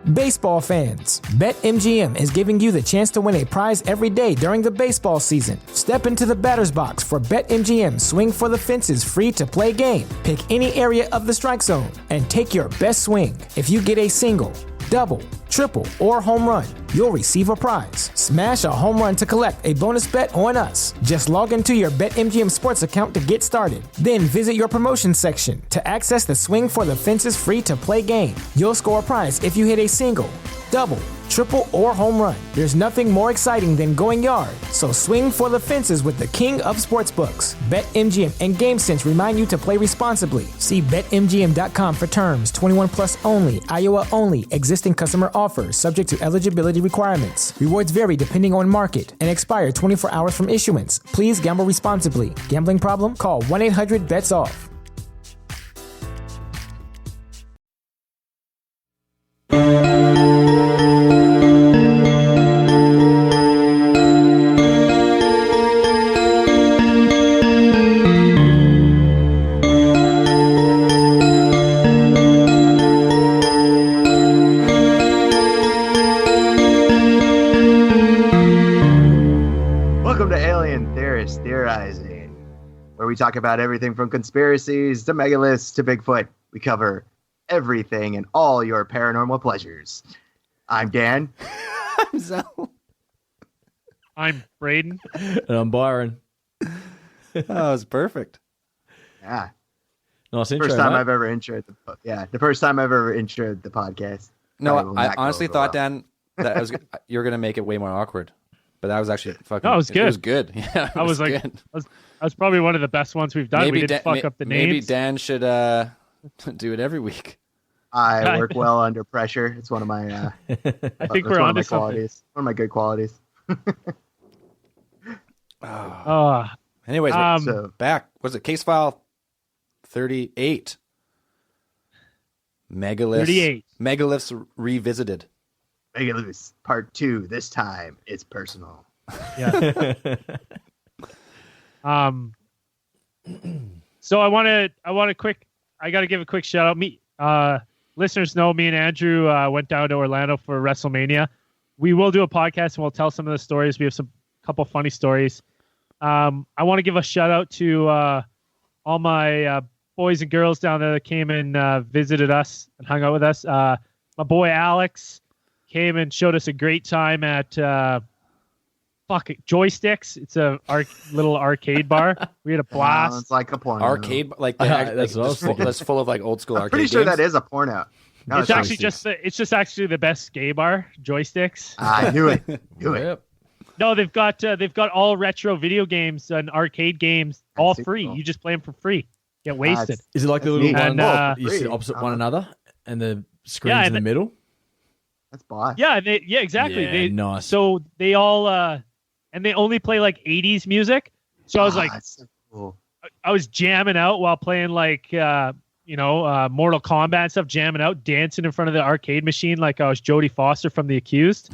Baseball fans, BetMGM is giving you the chance to win a prize every day during the baseball season. Step into the batter's box for BetMGM Swing for the Fences free-to-play game. Pick any area of the strike zone and take your best swing. If you get a single, double, triple, or home run, you'll receive a prize. Smash a home run to collect a bonus bet on us. Just log into your BetMGM Sports account to get started. Then visit your promotion section to access the Swing for the Fences free-to-play game. You'll score a prize if you hit a single, double, triple, or home run. There's nothing more exciting than going yard, so swing for the fences with the king of sportsbooks. BetMGM and GameSense remind you to play responsibly. See BetMGM.com for terms. 21 plus only. Iowa only. Existing customer offers. Subject to eligibility requirements. Rewards vary depending on market and expire 24 hours from issuance. Please gamble responsibly. Gambling problem? Call 1-800-BETS-OFF. We talk about everything from conspiracies to megaliths to Bigfoot. We cover everything and all your paranormal pleasures. I'm Dan. I'm Zell. I'm Braden. And I'm Byron. That was perfect. Yeah. Nice intro, first time mate. I've ever introed the first time I've ever introed the podcast. No, I honestly thought, Dan, that you were going to make it way more awkward. But that was actually fucking... No, it was good. It was good. Yeah, I was like, good. that was probably one of the best ones we've done. Maybe we didn't fuck up the names. Maybe Dan should do it every week. I work well under pressure. It's one of my... I think we're onto something. Qualities. One of my good qualities. Anyways, so, back. Was it case file 38? Megaliths. 38. Megaliths revisited. Megaliths Part 2. This time it's personal. Yeah. So I got to give a quick shout out. Listeners know me and Andrew went down to Orlando for WrestleMania. We will do a podcast and we'll tell some of the stories. We have couple funny stories. I want to give a shout out to all my boys and girls down there that came and visited us and hung out with us. My boy Alex came and showed us a great time at Joysticks. It's a little arcade bar. We had a blast. It's like a porno. Arcade, like that's full of like old school arcade Pretty sure games. that is a porno. No, It's actually just actually the best gay bar. Joysticks. I knew it. Yep. No, they've got all retro video games and arcade games, all That's free. cool. You just play them for free. Get wasted. Is it like the little neat. one And, you sit opposite one another and the screen's in the middle? That's boss. Yeah, exactly. Yeah, nice. So they all and they only play like 80s music. So I was like, that's so cool. I was jamming out while playing like Mortal Kombat and stuff, jamming out, dancing in front of the arcade machine like I was Jodie Foster from The Accused.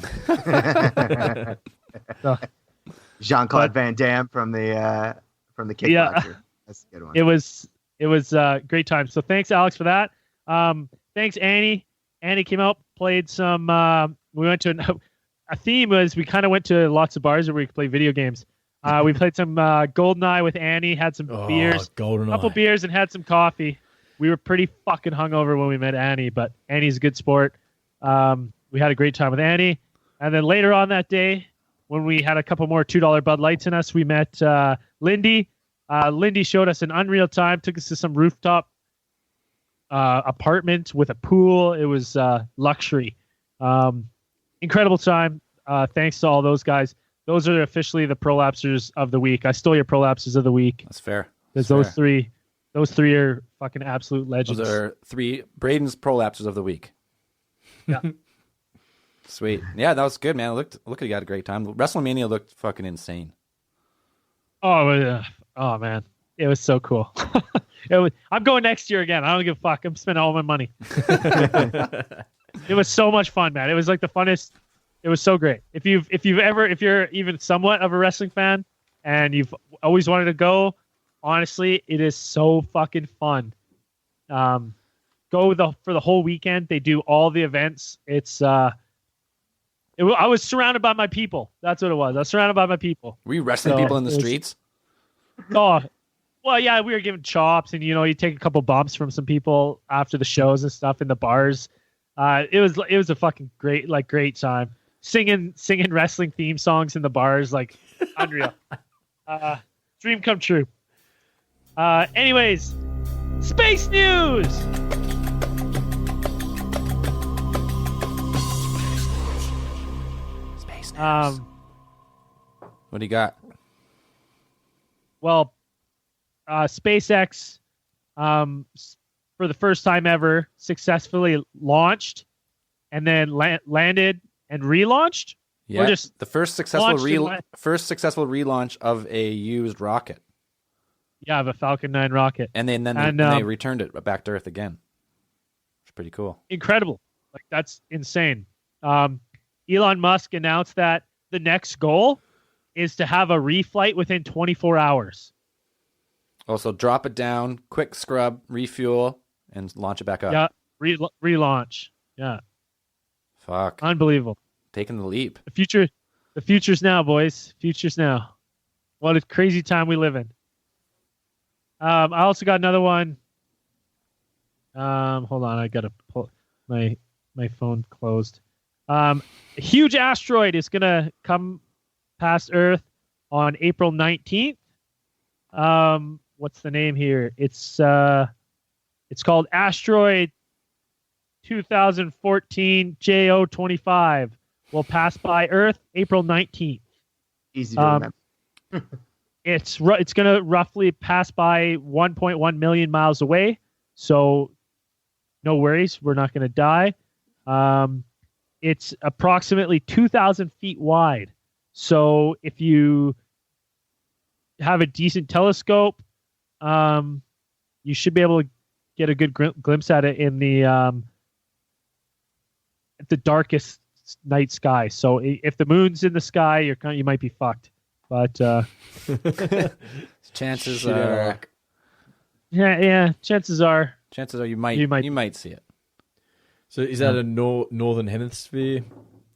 Jean-Claude Van Damme from the Kickboxer. Yeah. That's a good one. It was a great time. So thanks, Alex, for that. Thanks, Annie. Annie came out, played some. We went to a theme was we kind of went to lots of bars where we could play video games. We played some GoldenEye with Annie, had some beers, GoldenEye. couple beers, and had some coffee. We were pretty fucking hungover when we met Annie, but Annie's a good sport. We had a great time with Annie. And then later on that day, when we had a couple more $2 Bud Lights in us, we met Lindy. Lindy showed us an unreal time, took us to some rooftop apartment with a pool. It was luxury. Incredible time. Thanks to all those guys. Those are officially the prolapsers of the week. I stole your prolapsers of the week. That's fair. Because those three are fucking absolute legends. Those are 3 Braden's prolapses of the week. Yeah. Sweet. Yeah, that was good, man. Look like you had a great time. WrestleMania looked fucking insane. Oh man, it was so cool. I'm going next year again. I don't give a fuck. I'm spending all my money. It was so much fun, man. It was like the funnest. It was so great. If you're even somewhat of a wrestling fan and you've always wanted to go, honestly, it is so fucking fun. go for the whole weekend. They do all the events. I was surrounded by my people. That's what it was. I was surrounded by my people. Were you wrestling people in the streets? Oh, well, yeah, we were giving chops, and you take a couple bumps from some people after the shows and stuff in the bars. It was a fucking great time. Singing wrestling theme songs in the bars, like unreal. Dream come true. Anyways, space news. Space news. What do you got? Well, SpaceX, for the first time ever, successfully launched and then landed and relaunched. Yeah, or just the first successful relaunch of a used rocket. Yeah, of a Falcon 9 rocket. And then they returned it back to Earth again. It's pretty cool. Incredible. Like, that's insane. Elon Musk announced that the next goal is to have a reflight within 24 hours. Also, drop it down, quick scrub, refuel, and launch it back up. Yeah, relaunch. Yeah. Fuck. Unbelievable. Taking the leap. The future's now, boys. Future's now. What a crazy time we live in. I also got another one. Hold on, I gotta pull my phone closed. A huge asteroid is gonna come past Earth on April 19th. What's the name here? It's called Asteroid 2014 JO25. Will pass by Earth April 19th. Easy to remember. It's going to roughly pass by 1.1 million miles away, so no worries, we're not going to die. It's approximately 2,000 feet wide, so if you have a decent telescope, you should be able to get a good glimpse at it in the darkest night sky. So if the moon's in the sky, you might be fucked. But chances are, chances are you might see it. So is that a northern hemisphere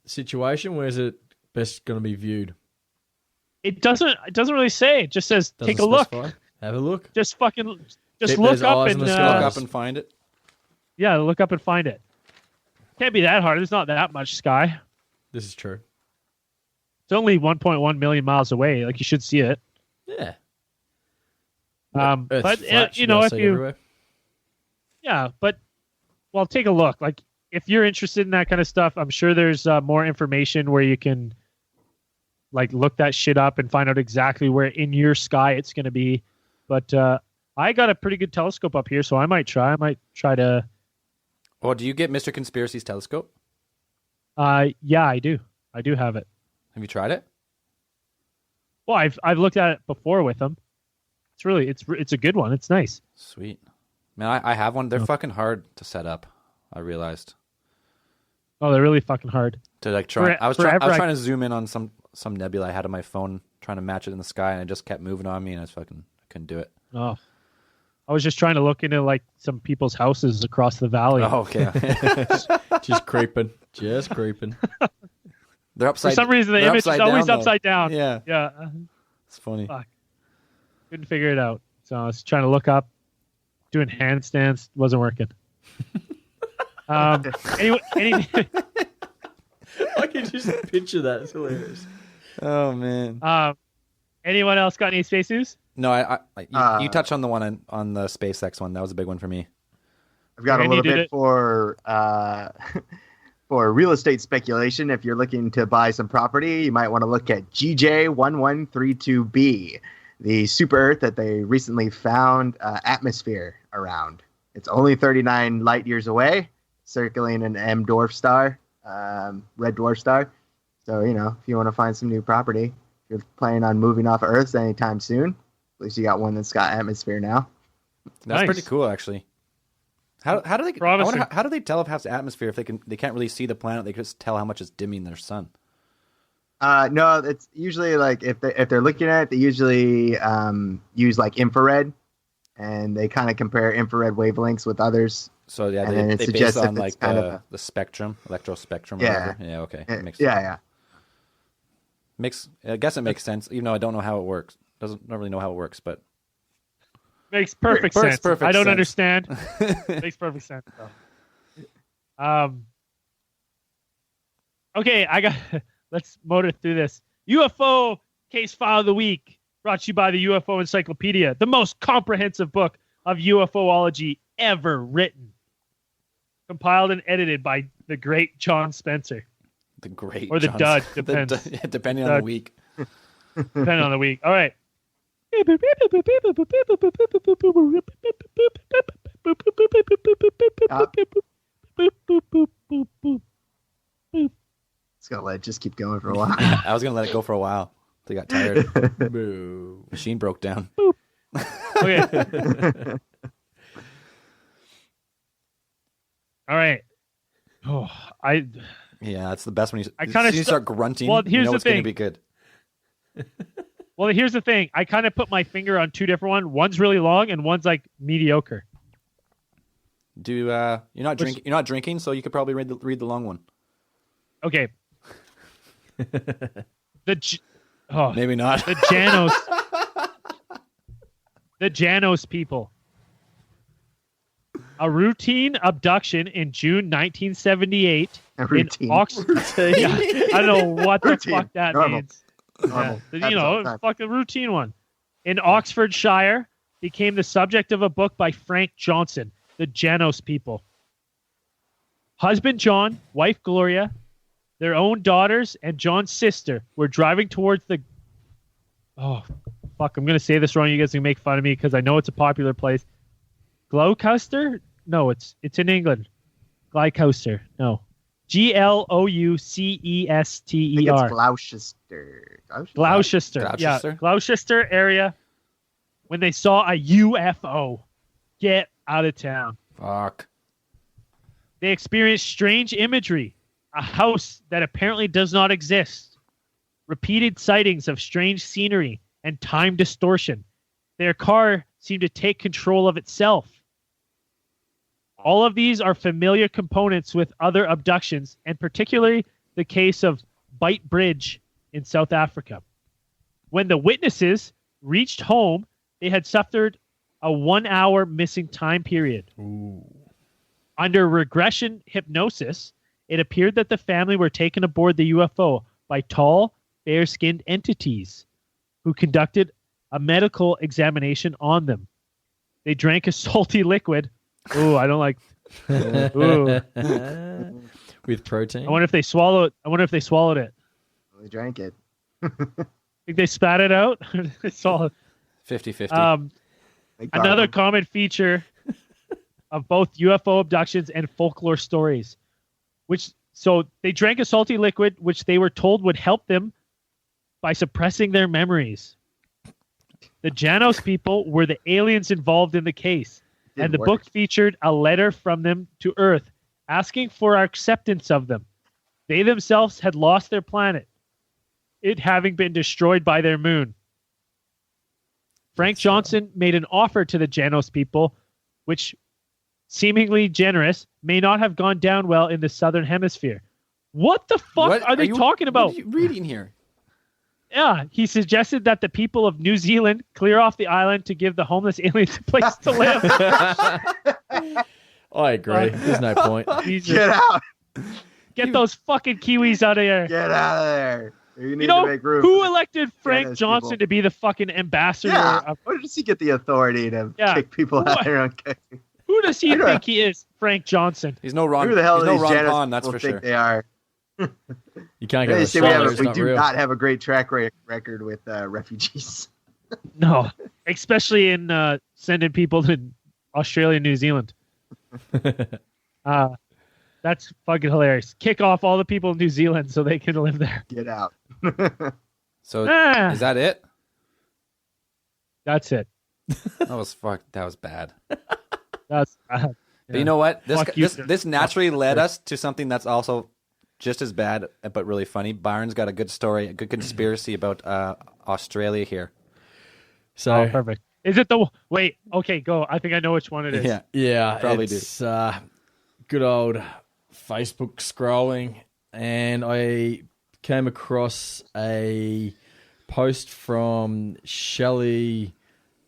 situation? Where is it best going to be viewed? It doesn't really say. It just says take a look. Have a look. Just look up and look up and find it. Yeah, look up and find it. Can't be that hard. There's not that much sky. This is true. It's only 1.1 million miles away. Like, you should see it. Yeah. But if you, everywhere. Yeah, but well, take a look. Like, if you're interested in that kind of stuff, I'm sure there's more information where you can like look that shit up and find out exactly where in your sky it's going to be. But I got a pretty good telescope up here, so I might try. To. Oh, do you get Mr. Conspiracy's telescope? Yeah, I do. I do have it. Have you tried it? Well, I've looked at it before with them. It's a good one. It's nice. Sweet. Man, I have one. They're fucking hard to set up, I realized. Oh, they're really fucking hard. To like try. I was trying to zoom in on some nebula I had on my phone, trying to match it in the sky, and it just kept moving on me, and I couldn't do it. Oh. I was just trying to look into like some people's houses across the valley. Oh, okay. Just creeping. They're upside. For some reason, the image is always upside down. Yeah. Yeah. It's funny. Fuck. Couldn't figure it out. So I was trying to look up, doing handstands, wasn't working. Anyway, I can just picture that. It's hilarious. Oh man. Anyone else got any space news? No, you touched on the one on the SpaceX one. That was a big one for me. I've got a little bit for real estate speculation. If you're looking to buy some property, you might want to look at GJ1132b, the super Earth that they recently found atmosphere around. It's only 39 light years away, circling an red dwarf star. So, if you want to find some new property, if you're planning on moving off of Earth anytime soon, at least you got one that's got atmosphere now. That's pretty cool, actually. How do they how do they tell if it has atmosphere if they can't really see the planet? They just tell how much it's dimming their sun. No, it's usually like if they're looking at it, they usually use like infrared, and they kind of compare infrared wavelengths with others. So yeah, And then it they base suggests it on that like it's kind of the spectrum, electrospectrum. Yeah. Whatever. Yeah. Okay. yeah. I guess it makes sense, even though I don't know how it works. Don't really know how it works, but Makes perfect Makes sense. perfect I don't sense. understand. Makes perfect sense. Though. Okay, let's motor through this. UFO case file of the week, brought to you by the UFO Encyclopedia, the most comprehensive book of UFOlogy ever written. Compiled and edited by the great John Spencer. the great Or the John- dud, depends. depending on Dud. the week. Depending on the week. All right. It's gonna let it just keep going for a while. I was gonna let it go for a while. They got tired. Boo. Machine broke down. Okay. All right. Oh, Yeah, that's the best when I kinda you start grunting. Well, you here's know the it's gonna thing. be good. Well, here's the thing. I kind of put my finger on two different ones. One's really long and one's like mediocre. You're not drinking? You're not drinking, so you could probably read the long one. Okay. Maybe not. The Janos. The Janos people. A routine abduction in June 1978 A routine. in Oxford. Yeah, I don't know what the Routine. fuck that Normal. means. Normal. Yeah, Happens all the time. fucking routine one. In Oxfordshire, became the subject of a book by Frank Johnson, The Janos People. Husband John, wife Gloria, their own daughters, and John's sister were driving towards the... Oh, fuck, I'm going to say this wrong. You guys can make fun of me because I know it's a popular place. Gloucester? No, it's in England. Gloucester. No. Gloucester. I think it's Gloucester. Gloucester. Yeah, Gloucester? Gloucester area. When they saw a UFO, get out of town. Fuck. They experienced strange imagery, a house that apparently does not exist, repeated sightings of strange scenery, and time distortion. Their car seemed to take control of itself. All of these are familiar components with other abductions, and particularly the case of Bite Bridge in South Africa. When the witnesses reached home, they had suffered a 1-hour missing time period. Ooh. Under regression hypnosis, it appeared that the family were taken aboard the UFO by tall, fair-skinned entities who conducted a medical examination on them. They drank a salty liquid. Ooh, I don't like. Ooh. With protein. I wonder if they swallowed it. They drank it. Think they spat it out? They saw it. 50-50. Another common feature of both UFO abductions and folklore stories, so they drank a salty liquid, which they were told would help them by suppressing their memories. The Janos people were the aliens involved in the case, and the book featured a letter from them to Earth asking for our acceptance of them. They themselves had lost their planet, it having been destroyed by their moon. Frank Johnson made an offer to the Janos people, which, seemingly generous, may not have gone down well in the Southern Hemisphere. What the fuck are they talking about? What are you reading here? Yeah, he suggested that the people of New Zealand clear off the island to give the homeless aliens a place to live. I agree. There's no point. Jesus. Get out! Get those fucking Kiwis out of here. Get out of there! You need You know, to make room. who elected Frank Janos Johnson people. to be the fucking ambassador? Yeah. Where does he get the authority to kick people out of their own country? Who does he I don't think he is, Frank Johnson? He's no Ron. Who the hell he's are no these Ron Janos Pond, that's people for think sure. they are? You can't go They to say the we it's do real. not have a great track record with refugees. No, especially in sending people to Australia and New Zealand. That's fucking hilarious. Kick off all the people in New Zealand so they can live there. Get out. So Ah. is that it? That's it. That was bad. That's But you know what? Fuck you, This naturally led us to something that's also just as bad, but really funny. Byron's got a good story, a good conspiracy about Australia here. So oh, perfect. Is it the wait? Okay, go. I think I know which one it is. Yeah, Probably it's good old Facebook scrolling, and I came across a post from Shelley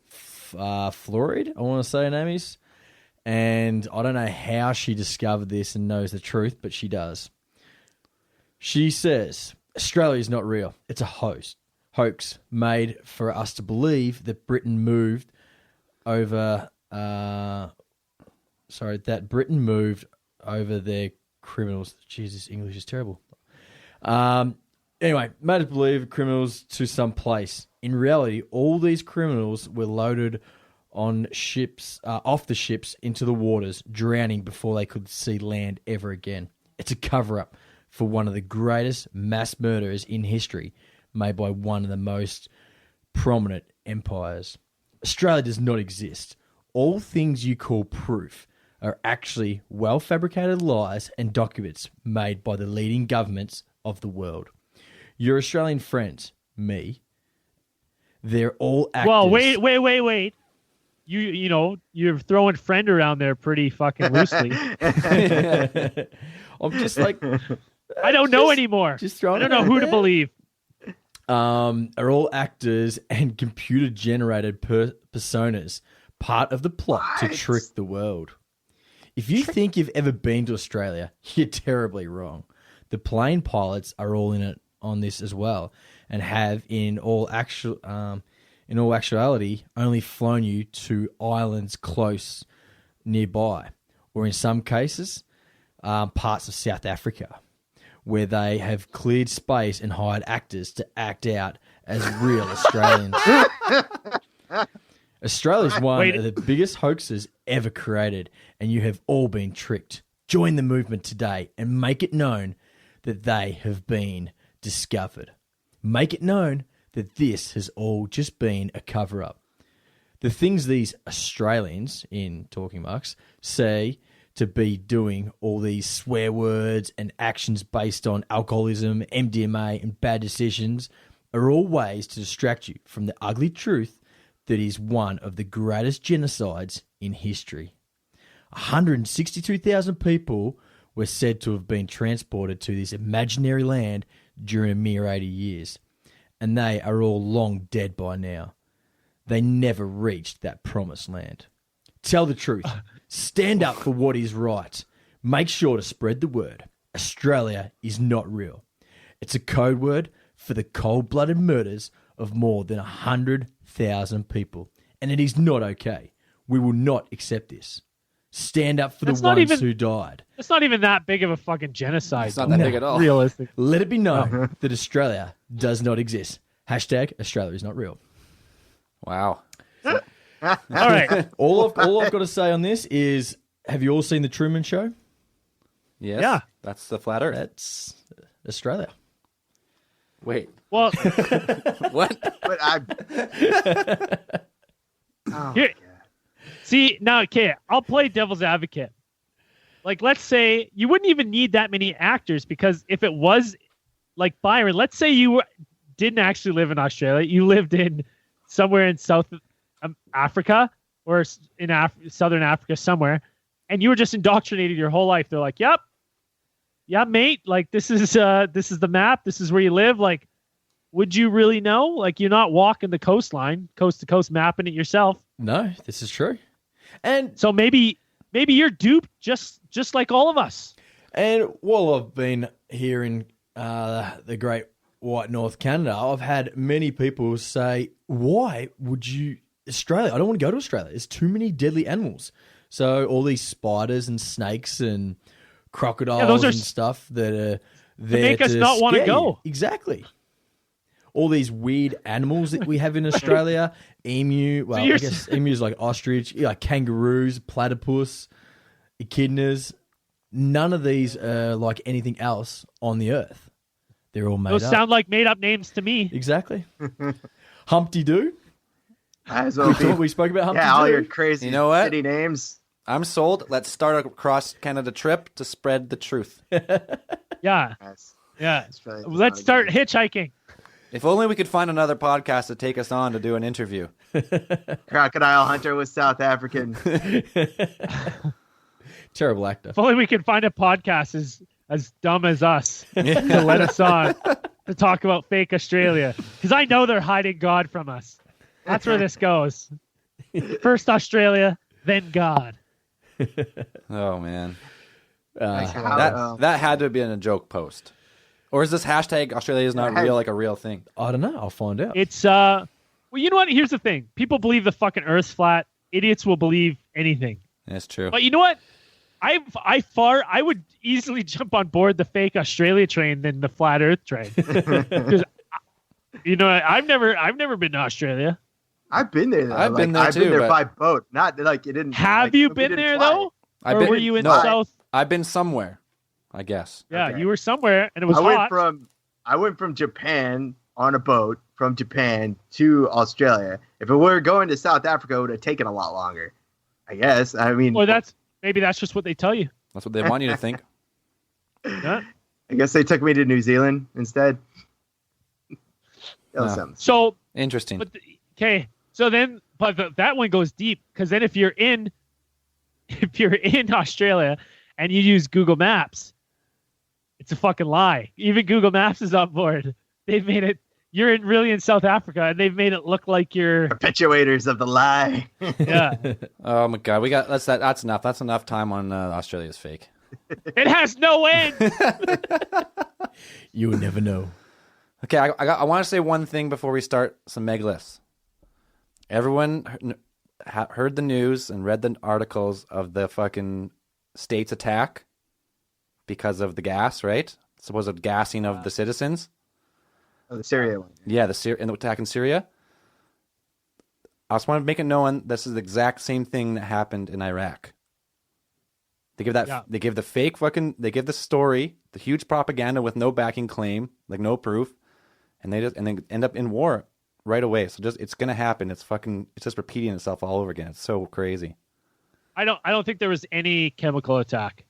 Florid, I want to say her name is, and I don't know how she discovered this and knows the truth, but she does. She says, Australia is not real. It's a hoax made for us to believe that Britain moved over their criminals. Jesus, English is terrible. Anyway, made us believe criminals to some place. In reality, all these criminals were loaded on ships, off the ships into the waters, drowning before they could see land ever again. It's a cover-up for one of the greatest mass murders in history, made by one of the most prominent empires. Australia does not exist. All things you call proof are actually well-fabricated lies and documents made by the leading governments of the world. Your Australian friends, me, they're all actors. Well, wait. You know, you're throwing friend around there pretty fucking loosely. I'm just like... I don't know anymore. I don't know who to believe. Are all actors and computer-generated personas part of the plot to trick the world. If you think you've ever been to Australia, you're terribly wrong. The plane pilots are all in it on this as well, and have in all actuality only flown you to islands close nearby, or in some cases, parts of South Africa, where they have cleared space and hired actors to act out as real Australians. Australia's one of the biggest hoaxes ever created, and you have all been tricked. Join the movement today and make it known that they have been discovered. Make it known that this has all just been a cover-up. The things these Australians, in talking marks, say to be doing all these swear words and actions based on alcoholism, MDMA, and bad decisions are all ways to distract you from the ugly truth that is one of the greatest genocides in history. 162,000 people were said to have been transported to this imaginary land during a mere 80 years, and they are all long dead by now. They never reached that promised land. Tell the truth. Stand up for what is right. Make sure to spread the word. Australia is not real. It's a code word for the cold-blooded murders of more than 100,000 people. And it is not okay. We will not accept this. Stand up for the ones who died. It's not even that big of a fucking genocide. It's not that big at all. Realistic. Let it be known that Australia does not exist. Hashtag Australia is not real. Wow. All right. All I've got to say on this is, have you all seen The Truman Show? Yes. Yeah. That's the flat Earth. That's Australia. Wait. Well, What? But here, see, now, okay, I'll play devil's advocate. Like, let's say you wouldn't even need that many actors, because if it was like Byron, let's say you didn't actually live in Australia, you lived in somewhere in South Africa or in Southern Africa somewhere, and you were just indoctrinated your whole life. They're like, "Yep, yeah, mate. Like this is the map. This is where you live." Like, would you really know? Like, you're not walking the coastline, coast to coast, mapping it yourself. No, this is true. And so maybe you're duped, just like all of us. And while I've been here in the Great White North Canada, I've had many people say, "Why would you Australia? I don't want to go to Australia. There's too many deadly animals." So all these spiders and snakes and crocodiles and stuff that are there make us not want to go. Exactly. All these weird animals that we have in Australia, emu. Well, I guess emu's like ostrich, like kangaroos, platypus, echidnas. None of these are like anything else on the earth. They're all made up. Those sound like made-up names to me. Exactly. Humpty Doo. We spoke about Humpty Doo. Yeah, all your crazy what? city names. I'm sold. Let's start a cross-Canada trip to spread the truth. Yeah. Yes. Yeah. Australia does Let's not start exist. hitchhiking. If only we could find another podcast to take us on to do an interview. Crocodile Hunter was South African. Terrible actor. If only we could find a podcast as dumb as us to let us on to talk about fake Australia. Because I know they're hiding God from us. That's where this goes. First Australia, then God. Oh, man. That That had to have been a joke post. Or is this hashtag Australia is not real like a real thing? I don't know. I'll find out. It's well, you know what? Here's the thing: people believe the fucking Earth's flat. Idiots will believe anything. That's true. But you know what? I would easily jump on board the fake Australia train than the flat Earth train. Because you know, I've never been to Australia. I've been there. Though. I've been there I've too, been there but... by boat. Not like it didn't. Have like, you been there though? Or were you in no, South? I've been somewhere, I guess. Yeah, Okay. you were somewhere, and it was hot. I went from Japan on a boat from Japan to Australia. If it were going to South Africa, it would have taken a lot longer. I guess. I mean, Well, maybe that's just what they tell you. That's what they want you to think. Yeah. I guess they took me to New Zealand instead. That was No. something. So, Interesting. okay. So then, that one goes deep because then if you're in Australia and you use Google Maps, it's a fucking lie. Even Google Maps is on board. They've made it. You're really in South Africa, and they've made it look like you're Perpetuators of the lie. Yeah. Oh my god, that's enough. That's enough time on Australia's fake. It has no end. You would never know. Okay, I want to say one thing before we start some megaliths. Everyone heard the news and read the articles of the fucking state's attack because of the gas, right? Supposed gassing of the citizens. Oh, the Syria one. Yeah, the attack in Syria. I just want to make it known this is the exact same thing that happened in Iraq. They give they give the fake they give the story, the huge propaganda with no backing claim, like no proof, and they end up in war right away. So it's gonna happen. It's just repeating itself all over again. It's so crazy. I don't think there was any chemical attack.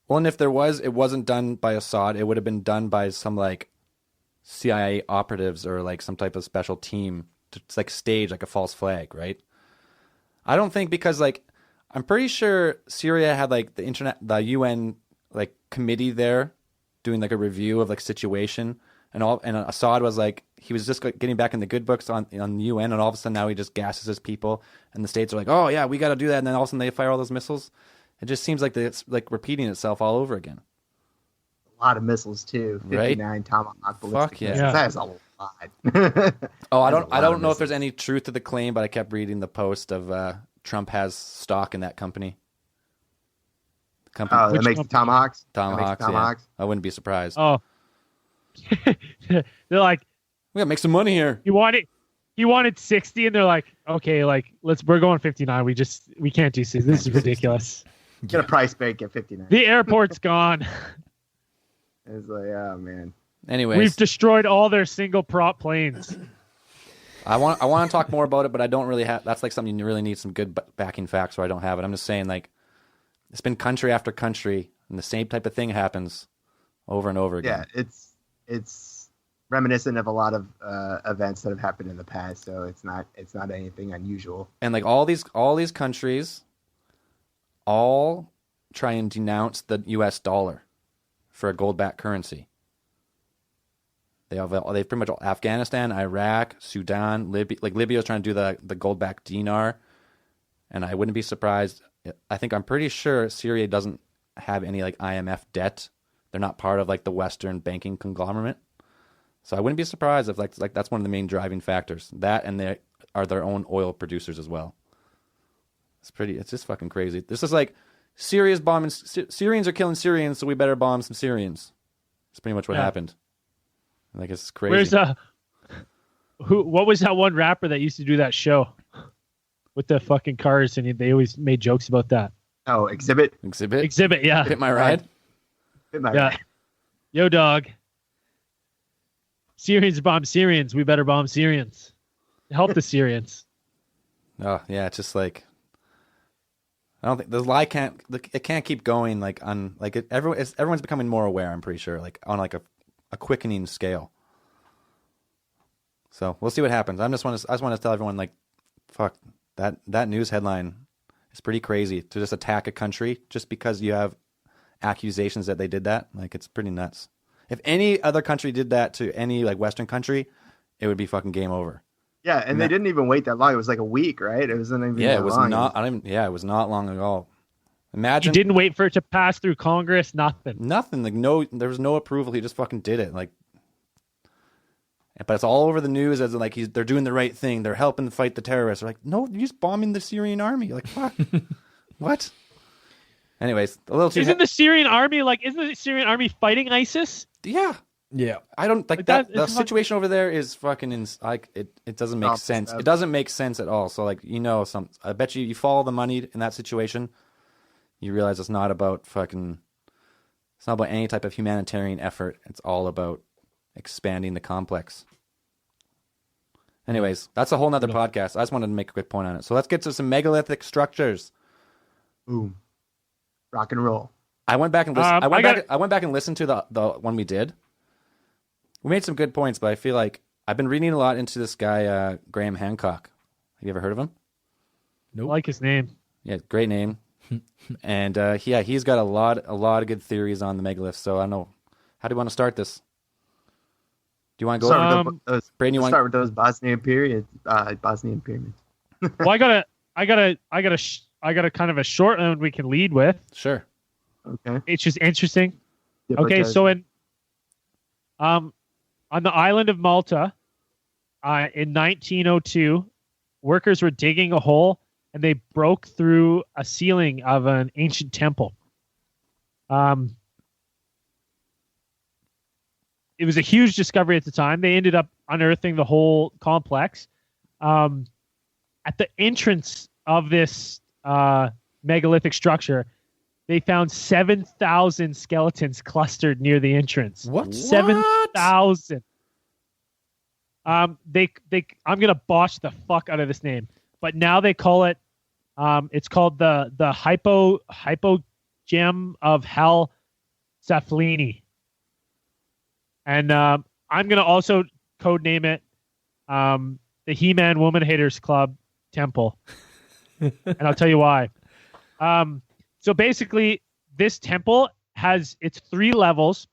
Well, and if there was, it wasn't done by Assad. It would have been done by some like CIA operatives or like some type of special team to like stage like a false flag, right? I don't think because like I'm pretty sure Syria had like the UN like committee there doing like a review of like situation and Assad was like he was just getting back in the good books on the UN and all of a sudden now he just gasses his people and the states are like, oh yeah, we got to do that, and then all of a sudden they fire all those missiles. It just seems like it's like repeating itself all over again. A lot of missiles too. 59 Right? Tomahawk ballistic Fuck yeah. missiles. That is a lot. Oh, I don't know if there's any truth to the claim, but I kept reading the post of Trump has stock in that company. Oh, that makes the Tomahawks? Tomahawks. Yeah. I wouldn't be surprised. Oh. They're like, We gotta make some money here. he wanted 60, and they're like, okay, like we're going 59. We can't do 60. This is ridiculous. Get a price break at 59. The airport's gone. It's like, oh man. Anyways, We've destroyed all their single prop planes. I want to talk more about it, but I don't really have. That's like something you really need some good backing facts, so I don't have it. I'm just saying, like, it's been country after country, and the same type of thing happens over and over again. Yeah, it's reminiscent of a lot of events that have happened in the past, so it's not anything unusual. And like all these countries, all try and denounce the U.S. dollar for a gold-backed currency. They've pretty much Afghanistan, Iraq, Sudan, Libya. Like Libya's trying to do the gold-backed dinar, and I wouldn't be surprised. I'm pretty sure Syria doesn't have any like IMF debt. They're not part of like the Western banking conglomerate, so I wouldn't be surprised if like that's one of the main driving factors. That and they are their own oil producers as well. It's just fucking crazy. This is like Syria's bombing. Syrians are killing Syrians, so we better bomb some Syrians. That's pretty much what happened. Like it's crazy. What was that one rapper that used to do that show with the fucking cars, and they always made jokes about that? Oh, Exhibit. Yeah. Hit my ride. Hit my Yeah. ride. Yo, dog. Syrians bomb Syrians. We better bomb Syrians. Help the Syrians. Oh yeah, it's just like I don't think the lie can't keep going like on like everyone's becoming more aware. I'm pretty sure like on like a quickening scale. So we'll see what happens. I just want to tell everyone, like, fuck, that news headline is pretty crazy to just attack a country just because you have accusations that they did that. Like, it's pretty nuts. If any other country did that to any like Western country, it would be fucking game over. Yeah, and they didn't even wait that long. It was like a week, right? It wasn't even Yeah, that it was long. not. It was not long at all. Imagine He didn't wait for it to pass through Congress. Nothing. nothing. Like there was no approval. He just fucking did it. Like, but it's all over the news as like they're doing the right thing. They're helping fight the terrorists. They're like, no, you're just bombing the Syrian army. Like, fuck. What? Anyways, a little too. Isn't the Syrian army fighting ISIS? Yeah. Yeah. I don't like Like that. that- The it's situation over there is fucking like it doesn't make sense. It doesn't make sense at all. So like I bet you follow the money in that situation, you realize it's not about any type of humanitarian effort. It's all about expanding the complex. Anyways, that's a whole nother podcast. I just wanted to make a quick point on it. So let's get to some megalithic structures. Boom. Rock and roll. I went back and listened. I I went back and listened to the one we did. We made some good points, but I feel like I've been reading a lot into this guy Graham Hancock. Have you ever heard of him? I like his name. Yeah, great name. And he's got a lot of good theories on the megaliths. So I don't know, how do you want to start this? Do you want to go? Braden, start with those Bosnian pyramids. Well, I got a kind of a short one we can lead with. Sure. Okay. It's just interesting. Okay, so on the island of Malta, in 1902, workers were digging a hole and they broke through a ceiling of an ancient temple. It was a huge discovery at the time. They ended up unearthing the whole complex. At the entrance of this megalithic structure, they found 7,000 skeletons clustered near the entrance. What? 7,000. I'm gonna botch the fuck out of this name, but now they call it. It's called the Hypogem of Hell Saflini, and I'm gonna also codename it the He-Man Woman Haters Club Temple, and I'll tell you why. So basically, this temple has its 3 levels,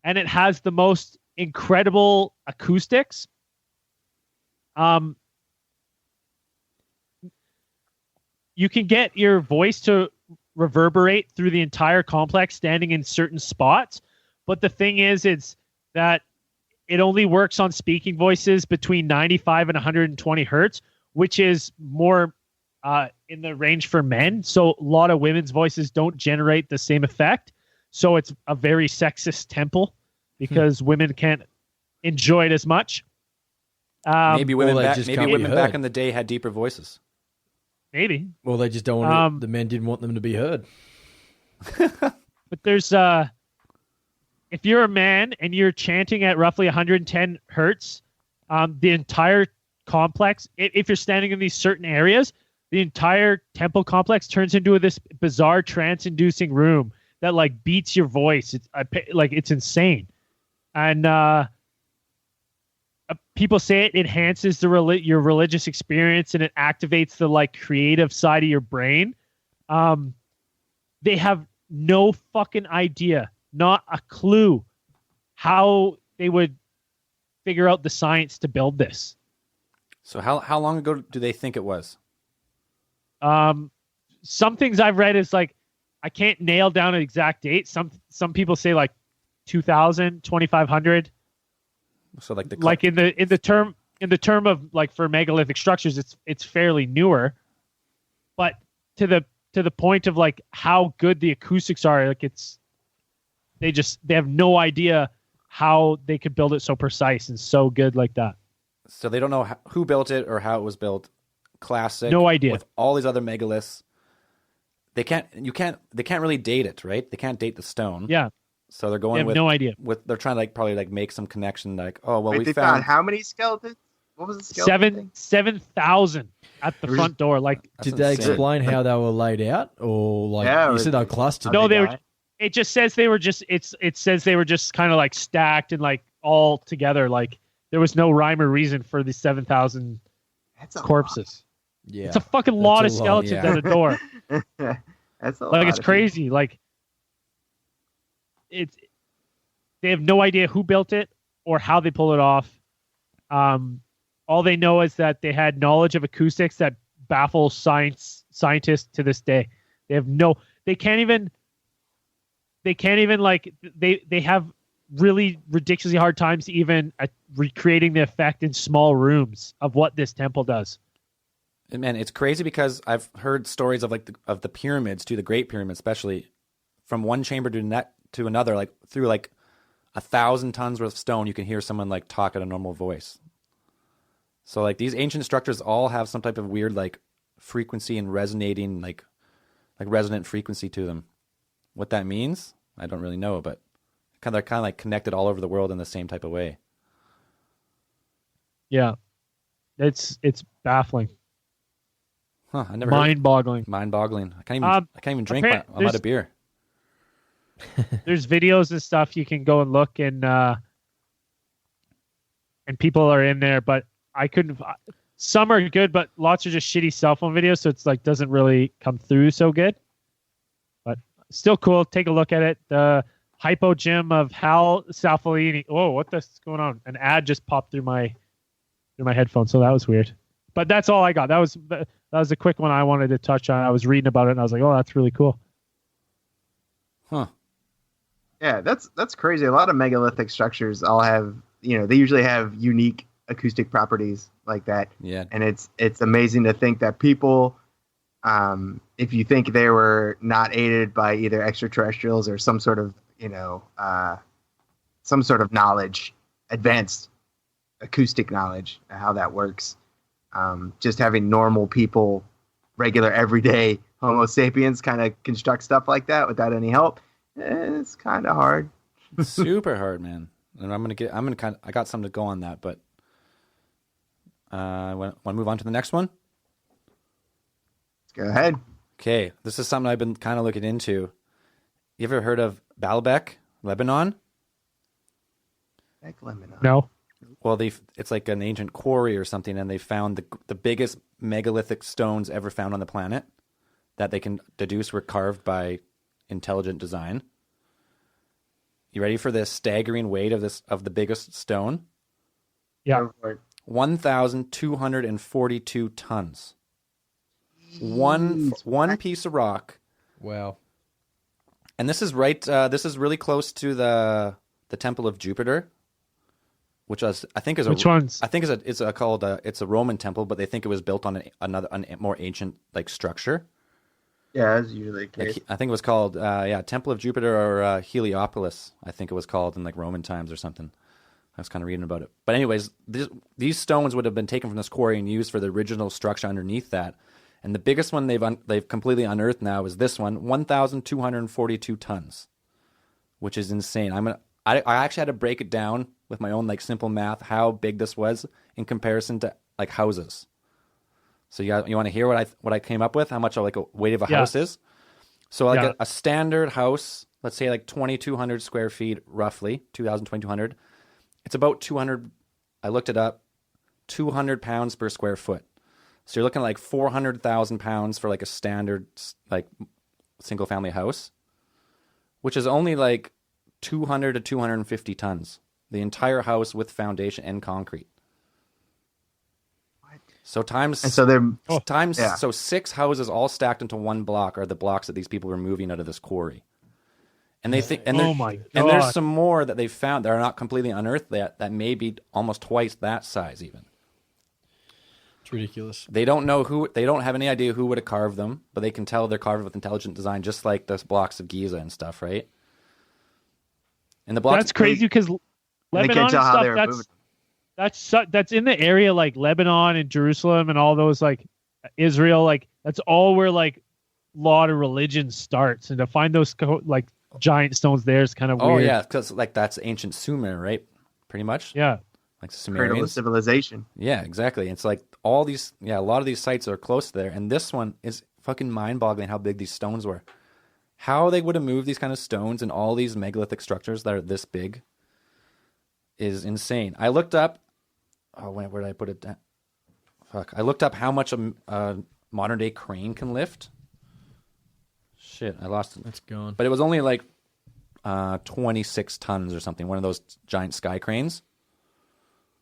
and it has the most incredible acoustics. You can get your voice to reverberate through the entire complex standing in certain spots, but the thing is that it only works on speaking voices between 95 and 120 hertz, which is more in the range for men. So a lot of women's voices don't generate the same effect. So it's a very sexist temple because women can't enjoy it as much. Maybe women Well, they back just maybe can't be women back heard. in the day had deeper voices. Maybe. Well, they just don't want the men didn't want them to be heard. But there's if you're a man and you're chanting at roughly 110 hertz, the entire complex, if you're standing in these certain areas, the entire temple complex turns into this bizarre trance-inducing room that like beats your voice. It's insane, and people say it enhances your religious experience and it activates the like creative side of your brain. They have no fucking idea, not a clue, how they would figure out the science to build this. So how long ago do they think it was? Some things I've read is like, I can't nail down an exact date. Some people say like 2000, 2500. So like Like in the term of like for megalithic structures, it's fairly newer, but to the point of like how good the acoustics are, like they have no idea how they could build it so precise and so good like that. So they don't know who built it or how it was built. Classic. No idea. With all these other megaliths, they can't really date it, right? They can't date the stone. Yeah. So they're They going have with no idea. they're trying to like probably like make some connection, like, oh well, Wait, they found found how many skeletons? What was the skeleton? 7,000 at the front door. Like That's Did they insane. explain how they were laid out, or like Yeah, you said, they clustered? no, they they were. die? It just says they were just. It says they were just kind of like stacked and like all together. Like there was no rhyme or reason for the 7,000 That's a corpses. Yeah, It's a fucking lot of That's a lot, skeletons yeah. at a door. lot. That's a Like lot it's of crazy. Like they have no idea who built it or how they pull it off. All they know is that they had knowledge of acoustics that baffles scientists to this day. They can't even like they have really ridiculously hard times even at recreating the effect in small rooms of what this temple does. And man, it's crazy because I've heard stories of like the pyramids, to the Great Pyramid, especially from one chamber to another, like through like 1,000 tons worth of stone, you can hear someone like talk at a normal voice. So like these ancient structures all have some type of weird like frequency and resonating like resonant frequency to them. What that means, I don't really know, but they're kind of like connected all over the world in the same type of way. Yeah, it's baffling, Huh? I never mind-boggling. mind-boggling. I can't even drink. I'm out of beer. There's videos and stuff you can go and look, and people are in there, but I couldn't. Some are good, but lots are just shitty cell phone videos, so it's like doesn't really come through so good. But still cool. Take a look at it. The Hypo Gym of Hal Salfolini. Oh, what this going on? An ad just popped through my headphones, so that was weird. But that's all I got. That was a quick one I wanted to touch on. I was reading about it, and I was like, oh, that's really cool. Huh? Yeah, that's crazy. A lot of megalithic structures all have, they usually have unique acoustic properties like that. Yeah. And it's amazing to think that people, if you think they were not aided by either extraterrestrials or some sort of, knowledge, advanced acoustic knowledge, how that works. Just having normal people, regular everyday Homo sapiens kind of construct stuff like that without any help. It's kind of hard. Super hard, man. And I got something to go on that, but want to move on to the next one? Let's go ahead. Okay, this is something I've been kind of looking into. You ever heard of Baalbek, Lebanon? Lebanon. No. Well, it's like an ancient quarry or something, and they found the biggest megalithic stones ever found on the planet that they can deduce were carved by intelligent design. You ready for this staggering weight of the biggest stone? Yeah. Go for it. 1,242 tons. One piece of rock. Wow. And this is right. This is really close to the Temple of Jupiter, which I think is Which ones? I think it's a Roman temple, but they think it was built on a more ancient like structure. Yeah, that's usually the case. Like, I think it was called Temple of Jupiter or Heliopolis. I think it was called in like Roman times or something. I was kind of reading about it. But anyways, these stones would have been taken from this quarry and used for the original structure underneath that. And the biggest one they've completely unearthed now is this one, 1,242 tons, which is insane. I actually had to break it down with my own like simple math how big this was in comparison to like houses. So you want to hear what I came up with? How much like a weight of a house is? So like a standard house, let's say like 2,200 square feet, roughly 2,200. It's about 200. I looked it up, 200 pounds per square foot. So you're looking at like 400,000 pounds for like a standard like single family house, which is only like 200 to 250 tons. The entire house with foundation and concrete. So so 6 houses all stacked into one block are the blocks that these people were moving out of this quarry. And they think, and my God. and there's some more that they found that are not completely unearthed that may be almost twice that size even. It's ridiculous. They don't know they don't have any idea who would have carved them, but they can tell they're carved with intelligent design, just like the blocks of Giza and stuff, right? And the blocks. That's crazy because Lebanon and stuff. That's in the area like Lebanon and Jerusalem and all those like Israel, like that's all where like a lot of religion starts, and to find those like giant stones there is kind of weird. Oh yeah, because like that's ancient Sumer, right? Pretty much. Yeah. Like the Cradle of Sumerians. civilization. Yeah, exactly. It's like all these, a lot of these sites are close there, and this one is fucking mind-boggling how big these stones were. How they would have moved these kind of stones and all these megalithic structures that are this big is insane. I looked up Oh, wait, where did I put it down? Fuck. I looked up how much a modern day crane can lift. Shit, I lost it. That's gone. But it was only like 26 tons or something. One of those giant sky cranes.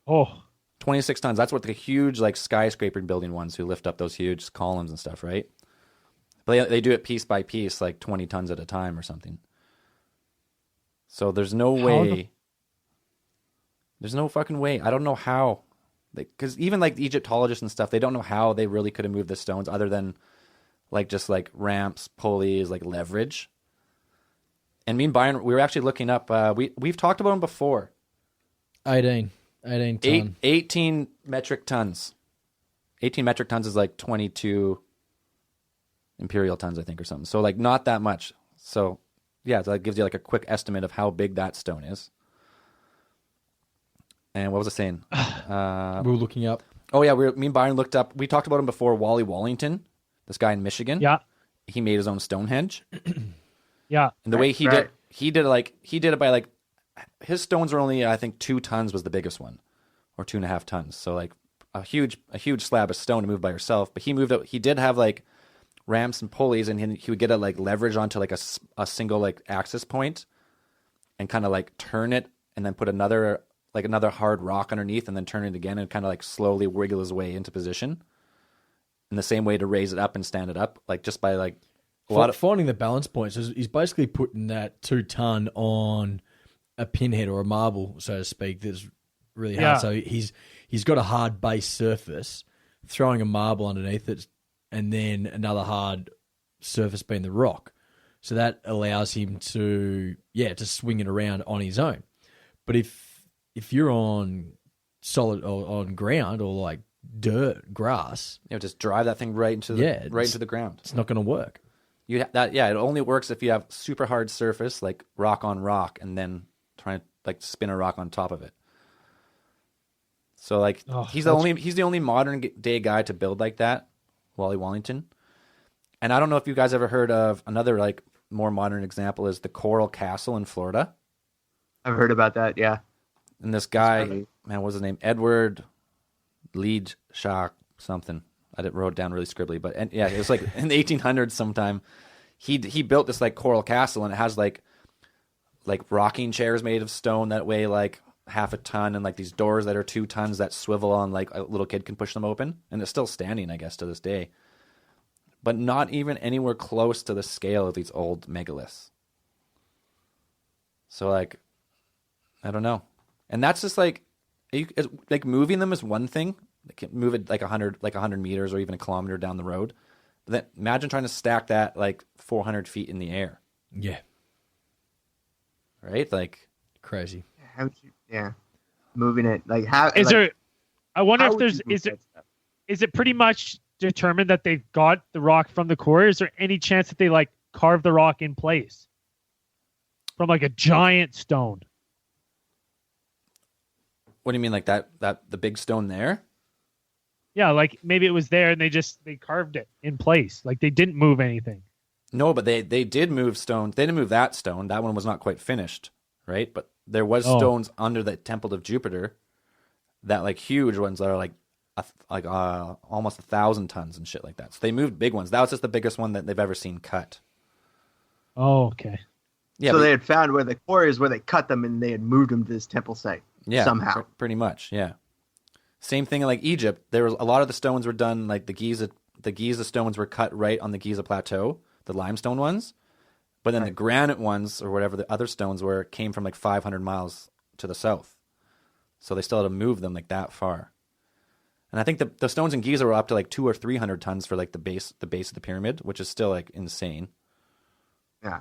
Oh, 26 tons. That's what the huge like skyscraper building ones who lift up those huge columns and stuff, right? But they do it piece by piece, like 20 tons at a time or something. So there's no way. There's no fucking way. I don't know how. Because even like the Egyptologists and stuff, they don't know how they really could have moved the stones other than like just like ramps, pulleys, like leverage. And me and Byron, we were actually looking up. We've talked about them before. 18 ton. 18 metric tons. 18 metric tons is like 22 imperial tons, I think, or something. So like not that much. So yeah, so that gives you like a quick estimate of how big that stone is. And what was I saying? We were looking up. Oh yeah, me and Byron looked up. We talked about him before. Wally Wallington, this guy in Michigan. yeah, He made his own Stonehenge, yeah. and the way he Right. did it by like his stones were only I think 2 tons was the biggest one, or 2.5 tons. So like a huge slab of stone to move by yourself. But he moved it. He did have like ramps and pulleys, and he would get it like leverage onto like a single like axis point, and kind of like turn it, and then put another hard rock underneath, and then turn it again, and kind of like slowly wiggle his way into position. In the same way to raise it up and stand it up, like just by like a lot of Finding the balance points is he's basically putting that 2 ton on a pinhead or a marble, so to speak. That's really hard. Yeah. So he's got a hard base surface, throwing a marble underneath it, and then another hard surface being the rock. So that allows him to swing it around on his own. But if you're on solid or on ground or like dirt, grass, just drive that thing right into the ground. it's not going to work. It only works if you have super hard surface, like rock on rock, and then try to like spin a rock on top of it. So like he's the only modern day guy to build like that, Wally Wallington. And I don't know if you guys ever heard of another like more modern example is the Coral Castle in Florida. I've heard about that. Yeah. And this guy, funny. man, what was his name? Edward Lead Shock something. I wrote it down really scribbly, but it was like in the 1800s sometime. He built this like coral castle, and it has like rocking chairs made of stone that weigh like 0.5 ton, and like these doors that are 2 tons that swivel on, like a little kid can push them open, and it's still standing, I guess, to this day. But not even anywhere close to the scale of these old megaliths. So like, I don't know. And that's just like moving them is one thing. They can move it like 100 meters or even a kilometer down the road. But then imagine trying to stack that like 400 feet in the air, Yeah, right? Like crazy. Moving it like how Is like, there? I wonder how if would there's you move is it that stuff? is it pretty much determined that they've got the rock from the quarry? Is there any chance that they like carve the rock in place from like a giant stone? what do you mean, like that the big stone there? Yeah, like maybe it was there and they carved it in place. Like they didn't move anything. No, but they did move stones. They didn't move that stone. That one was not quite finished, right? But there was stones under the Temple of Jupiter, that like huge ones that are like almost 1,000 tons and shit like that. So they moved big ones. That was just the biggest one that they've ever seen cut. Oh, okay. Yeah, so but- they had found where the quarry is, where they cut them, and they had moved them to this temple site. yeah, somehow. pretty much, yeah. Same thing in like Egypt. There was a lot of the stones were done like the Giza stones were cut right on the Giza plateau, the limestone ones. But then the granite ones, or whatever the other stones were, came from like 500 miles to the south. So they still had to move them like that far. And I think the stones in Giza were up to like 200 or 300 tons for like the base of the pyramid, which is still like insane. Yeah.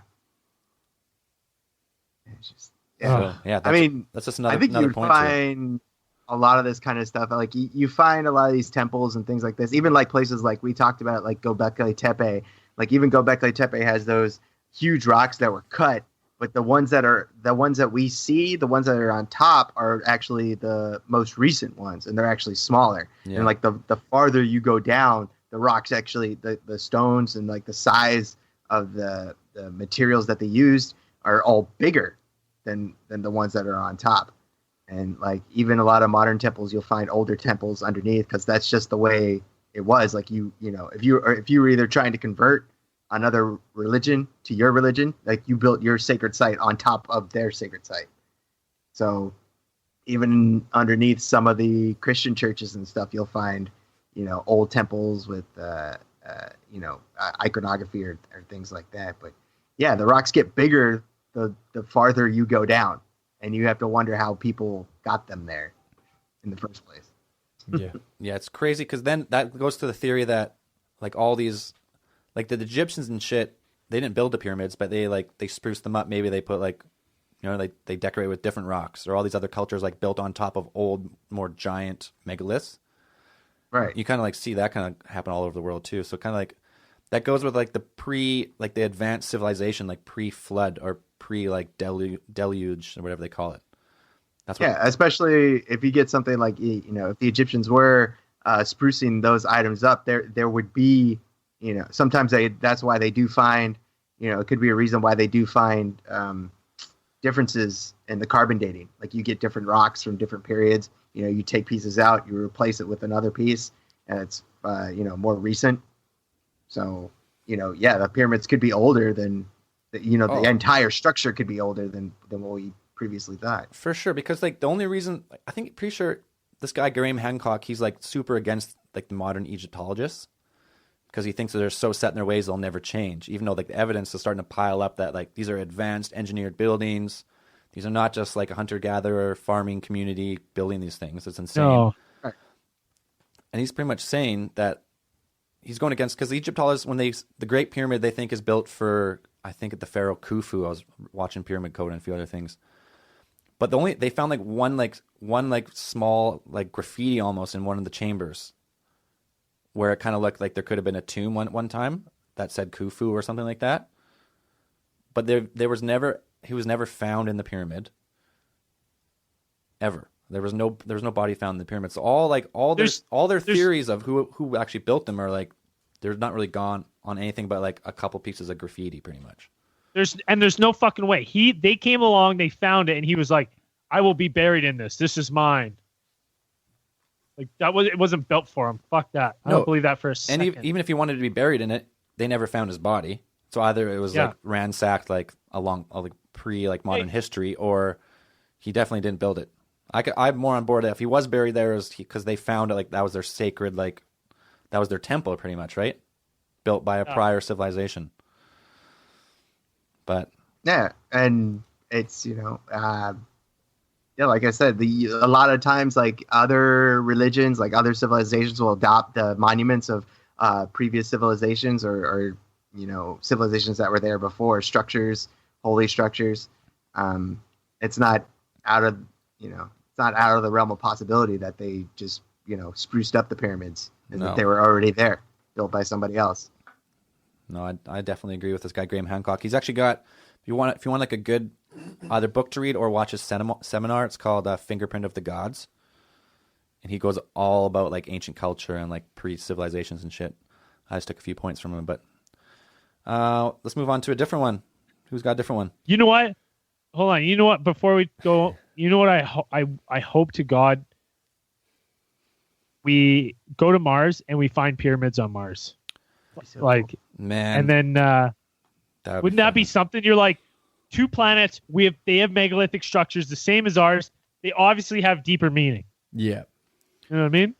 It's just, So, yeah, I mean, that's just I think another you point. to it. find a lot of this kind of stuff. Like you find a lot of these temples and things like this. Even like places like we talked about, like Göbekli Tepe. Like even Göbekli Tepe has those huge rocks that were cut, but the ones that we see, the ones that are on top, are actually the most recent ones, and they're actually smaller. Yeah. And like the farther you go down, the rocks actually, the stones and like the size of the materials that they used are all bigger than the ones that are on top. And like even a lot of modern temples, you'll find older temples underneath because that's just the way it was. Like you know, if you were either trying to convert another religion to your religion, like you built your sacred site on top of their sacred site. So even underneath some of the Christian churches and stuff, you'll find, you know, old temples with, iconography or things like that. But yeah, the rocks get bigger the farther you go down, and you have to wonder how people got them there in the first place. Yeah. Yeah, it's crazy because then that goes to the theory that like all these, like the Egyptians and shit, they didn't build the pyramids, but they spruced them up. Maybe they put like, you know, they decorate with different rocks, or all these other cultures like built on top of old, more giant megaliths. Right. You kind of like see that kind of happen all over the world too. So kind of like that goes with like the advanced civilization, like pre-flood or like deluge or whatever they call it. That's what, Yeah, especially if you get something like, you know, if the Egyptians were sprucing those items up, there would be, you know, sometimes that's why they do find, you know, it could be a reason why they do find differences in the carbon dating. Like you get different rocks from different periods. You know, you take pieces out, you replace it with another piece, and it's more recent. So, you know, yeah, the pyramids could be older than, the entire structure could be older than what we previously thought. for sure, because like the only reason pretty sure this guy Graham Hancock, he's like super against like the modern Egyptologists because he thinks that they're so set in their ways they'll never change, even though like the evidence is starting to pile up that like these are advanced engineered buildings. These are not just like a hunter-gatherer farming community building these things. It's insane. No. Right. And he's pretty much saying that he's going against, because the Egyptologists, the Great Pyramid they think is built for, I think, the pharaoh Khufu. I was watching Pyramid Code and a few other things. But they found like one small like graffiti almost in one of the chambers, where it kind of looked like there could have been a tomb one time that said Khufu or something like that. But he was never found in the pyramid. Ever. There was no body found in the pyramid. So all their theories of who actually built them are like, they're not really gone on anything but like a couple pieces of graffiti pretty much. There's no fucking way. They came along, they found it, and he was like, I will be buried in this. This is mine. Like it wasn't built for him. Fuck that. I don't believe that for a second. And even if he wanted to be buried in it, they never found his body. So either it was like ransacked like along like pre like modern history, or he definitely didn't build it. I'm more on board that if he was buried there, is because they found it, like that was their sacred, like that was their temple pretty much, right? Built by a prior civilization. But yeah, and it's like I said, a lot of times like other religions, like other civilizations will adopt the monuments of previous civilizations or civilizations that were there before, structures, holy structures. It's not out of the realm of possibility that they just spruced up the pyramids and that they were already there, built by somebody else. No, I definitely agree with this guy Graham Hancock. He's actually got, if you want like a good either book to read or watch his seminar, it's called Fingerprint of the Gods, and he goes all about like ancient culture and like pre-civilizations and shit. I just took a few points from him, but let's move on to a different one. Who's got a different one? You know what? Hold on. You know what? Before we go, you know what? I hope to God we go to Mars and we find pyramids on Mars. Like, man, and then wouldn't that be something? You're like, two planets. They have megalithic structures the same as ours. They obviously have deeper meaning. Yeah. You know what I mean?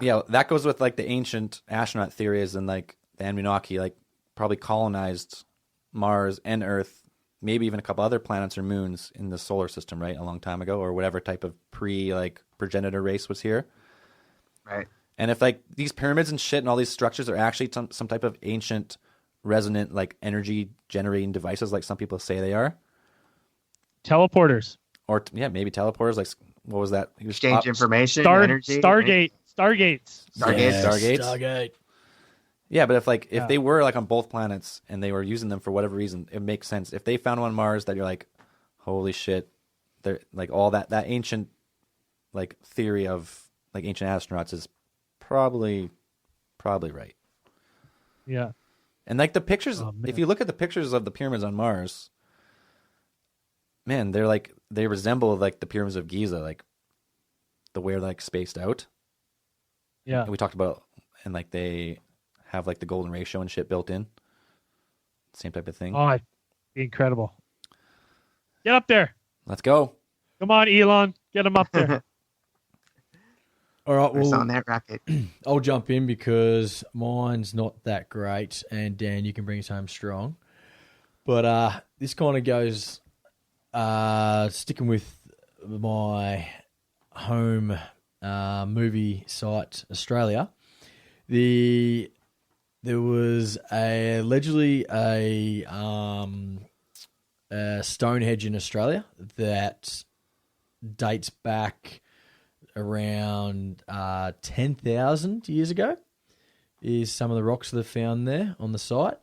Yeah, that goes with like the ancient astronaut theories and like the Anunnaki, like probably colonized Mars and Earth, maybe even a couple other planets or moons in the solar system, right? A long time ago, or whatever type of progenitor race was here. Right. And if like these pyramids and shit and all these structures are actually some type of ancient resonant like energy generating devices, like some people say they are, teleporters, or maybe teleporters. Like what was that? Exchange information, energy, Stargate. Yeah, but if they were like on both planets and they were using them for whatever reason, it makes sense. If they found one on Mars that you're like, holy shit, they're like all that ancient like theory of like ancient astronauts is probably right. Yeah. And like the pictures, if you look at the pictures of the pyramids on Mars, man, they resemble like the pyramids of Giza, like the way they're like spaced out. Yeah. And we talked about, and like they have like the golden ratio and shit built in. Same type of thing. Oh, it'd be incredible. Get up there. Let's go. Come on, Elon. Get him up there. All right, We're well, on that rocket. I'll jump in because mine's not that great, and Dan, you can bring us home strong. But this kind of goes sticking with my home movie site, Australia. There was allegedly a Stonehenge in Australia that dates back around 10,000 years ago, is some of the rocks that are found there on the site.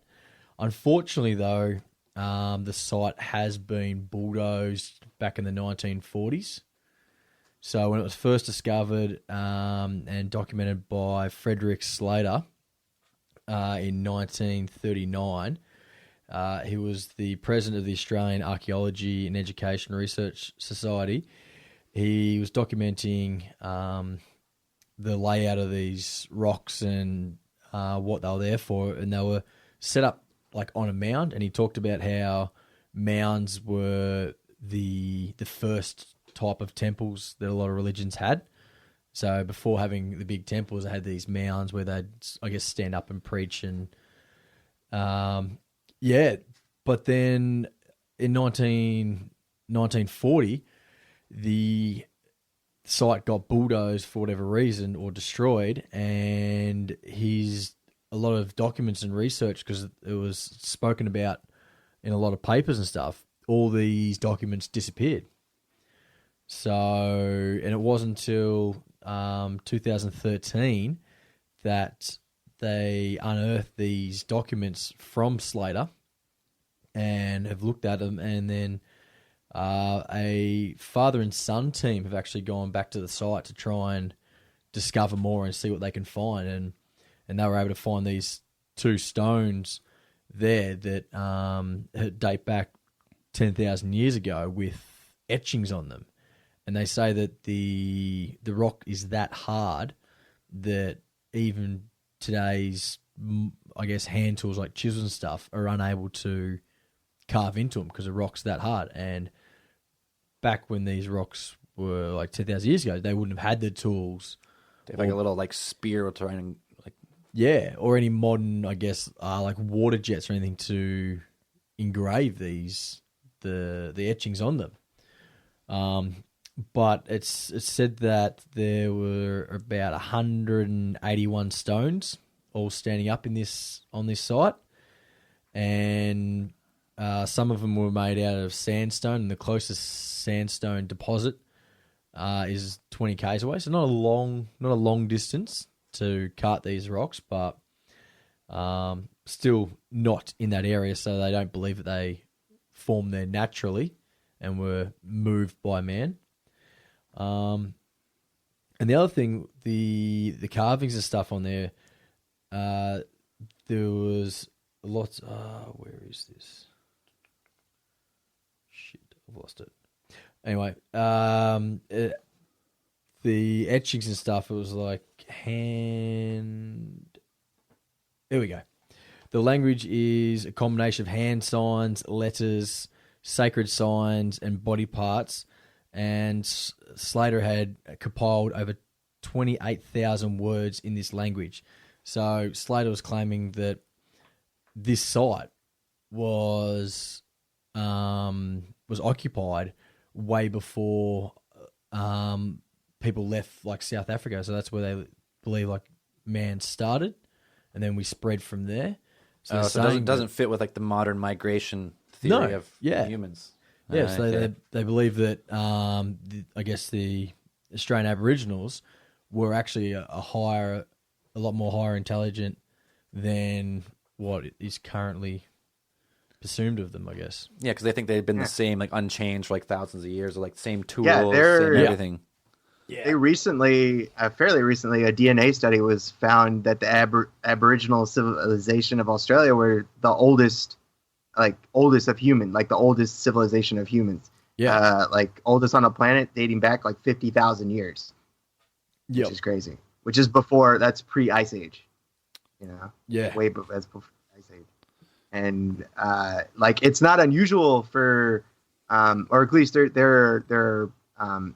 Unfortunately, though, the site has been bulldozed back in the 1940s. So when it was first discovered and documented by Frederick Slater in 1939, he was the president of the Australian Archaeology and Education Research Society. He was documenting the layout of these rocks and what they were there for, and they were set up like on a mound. And he talked about how mounds were the first type of temples that a lot of religions had. So before having the big temples, they had these mounds where they'd, I guess, stand up and preach. And but then in 1940, the site got bulldozed for whatever reason or destroyed, and a lot of documents and research, because it was spoken about in a lot of papers and stuff, all these documents disappeared. So, and it wasn't until 2013 that they unearthed these documents from Slater and have looked at them, and then a father and son team have actually gone back to the site to try and discover more and see what they can find, and they were able to find these two stones there that date back 10,000 years ago with etchings on them. And they say that the rock is that hard that even today's, I guess, hand tools like chisels and stuff are unable to carve into them because the rock's that hard. And back when these rocks were like 10,000 years ago, they wouldn't have had the tools. They have like a little like spear trying to like. Yeah, or any modern, I guess, like water jets or anything to engrave the etchings on them. But it's said that there were about 181 stones all standing up on this site, and some of them were made out of sandstone, and the closest sandstone deposit is 20 k's away. So not a long distance to cart these rocks, but still not in that area. So they don't believe that they formed there naturally and were moved by man. And the other thing, the carvings and stuff on there, there was lots. Where is this? Shit, I've lost it. Anyway, the etchings and stuff, it was like hand. There we go. The language is a combination of hand signs, letters, sacred signs, and body parts. And Slater had compiled over 28,000 words in this language. So Slater was claiming that this site was occupied way before people left like South Africa. So that's where they believe like man started, and then we spread from there. So, So it doesn't fit with like the modern migration theory of humans. Yeah, so they believe that I guess the Australian Aboriginals were actually a lot more higher intelligent than what is currently presumed of them, I guess. Yeah, because they think they've been the same, like unchanged for like thousands of years, or like same tools, they're- same everything. They fairly recently, a DNA study was found that the Aboriginal civilization of Australia were the oldest of human, like the oldest civilization of humans. Yeah. like oldest on the planet, dating back like 50,000 years, Yep. which is crazy. Which is before, that's pre-Ice Age, Yeah. that's before Ice Age. And like it's not unusual for, or at least there are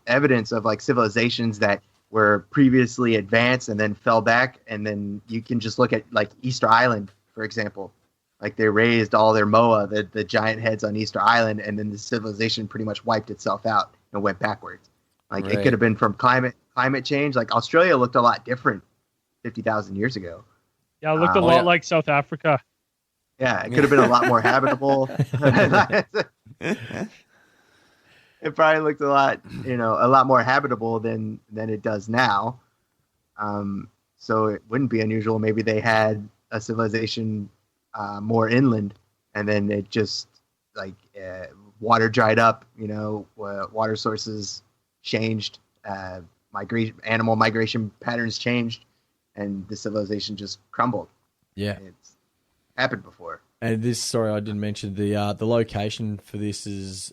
evidence of like civilizations that were previously advanced and then fell back, and then you can just look at like Easter Island, for example. Like they raised all their moa, the giant heads on Easter Island, and then the civilization pretty much wiped itself out and went backwards. Like Right. it could have been from climate change. Like Australia looked a lot different 50,000 years ago. Yeah, it looked a Oh, lot yeah. like South Africa. Yeah, it could have been a lot more habitable. It probably looked a lot more habitable than it does now. So it wouldn't be unusual. Maybe they had a civilization more inland, and then it just like water dried up. Water sources changed, animal migration patterns changed, and the civilization just crumbled. Yeah. It's happened before. And this, sorry, I didn't mention the location for this is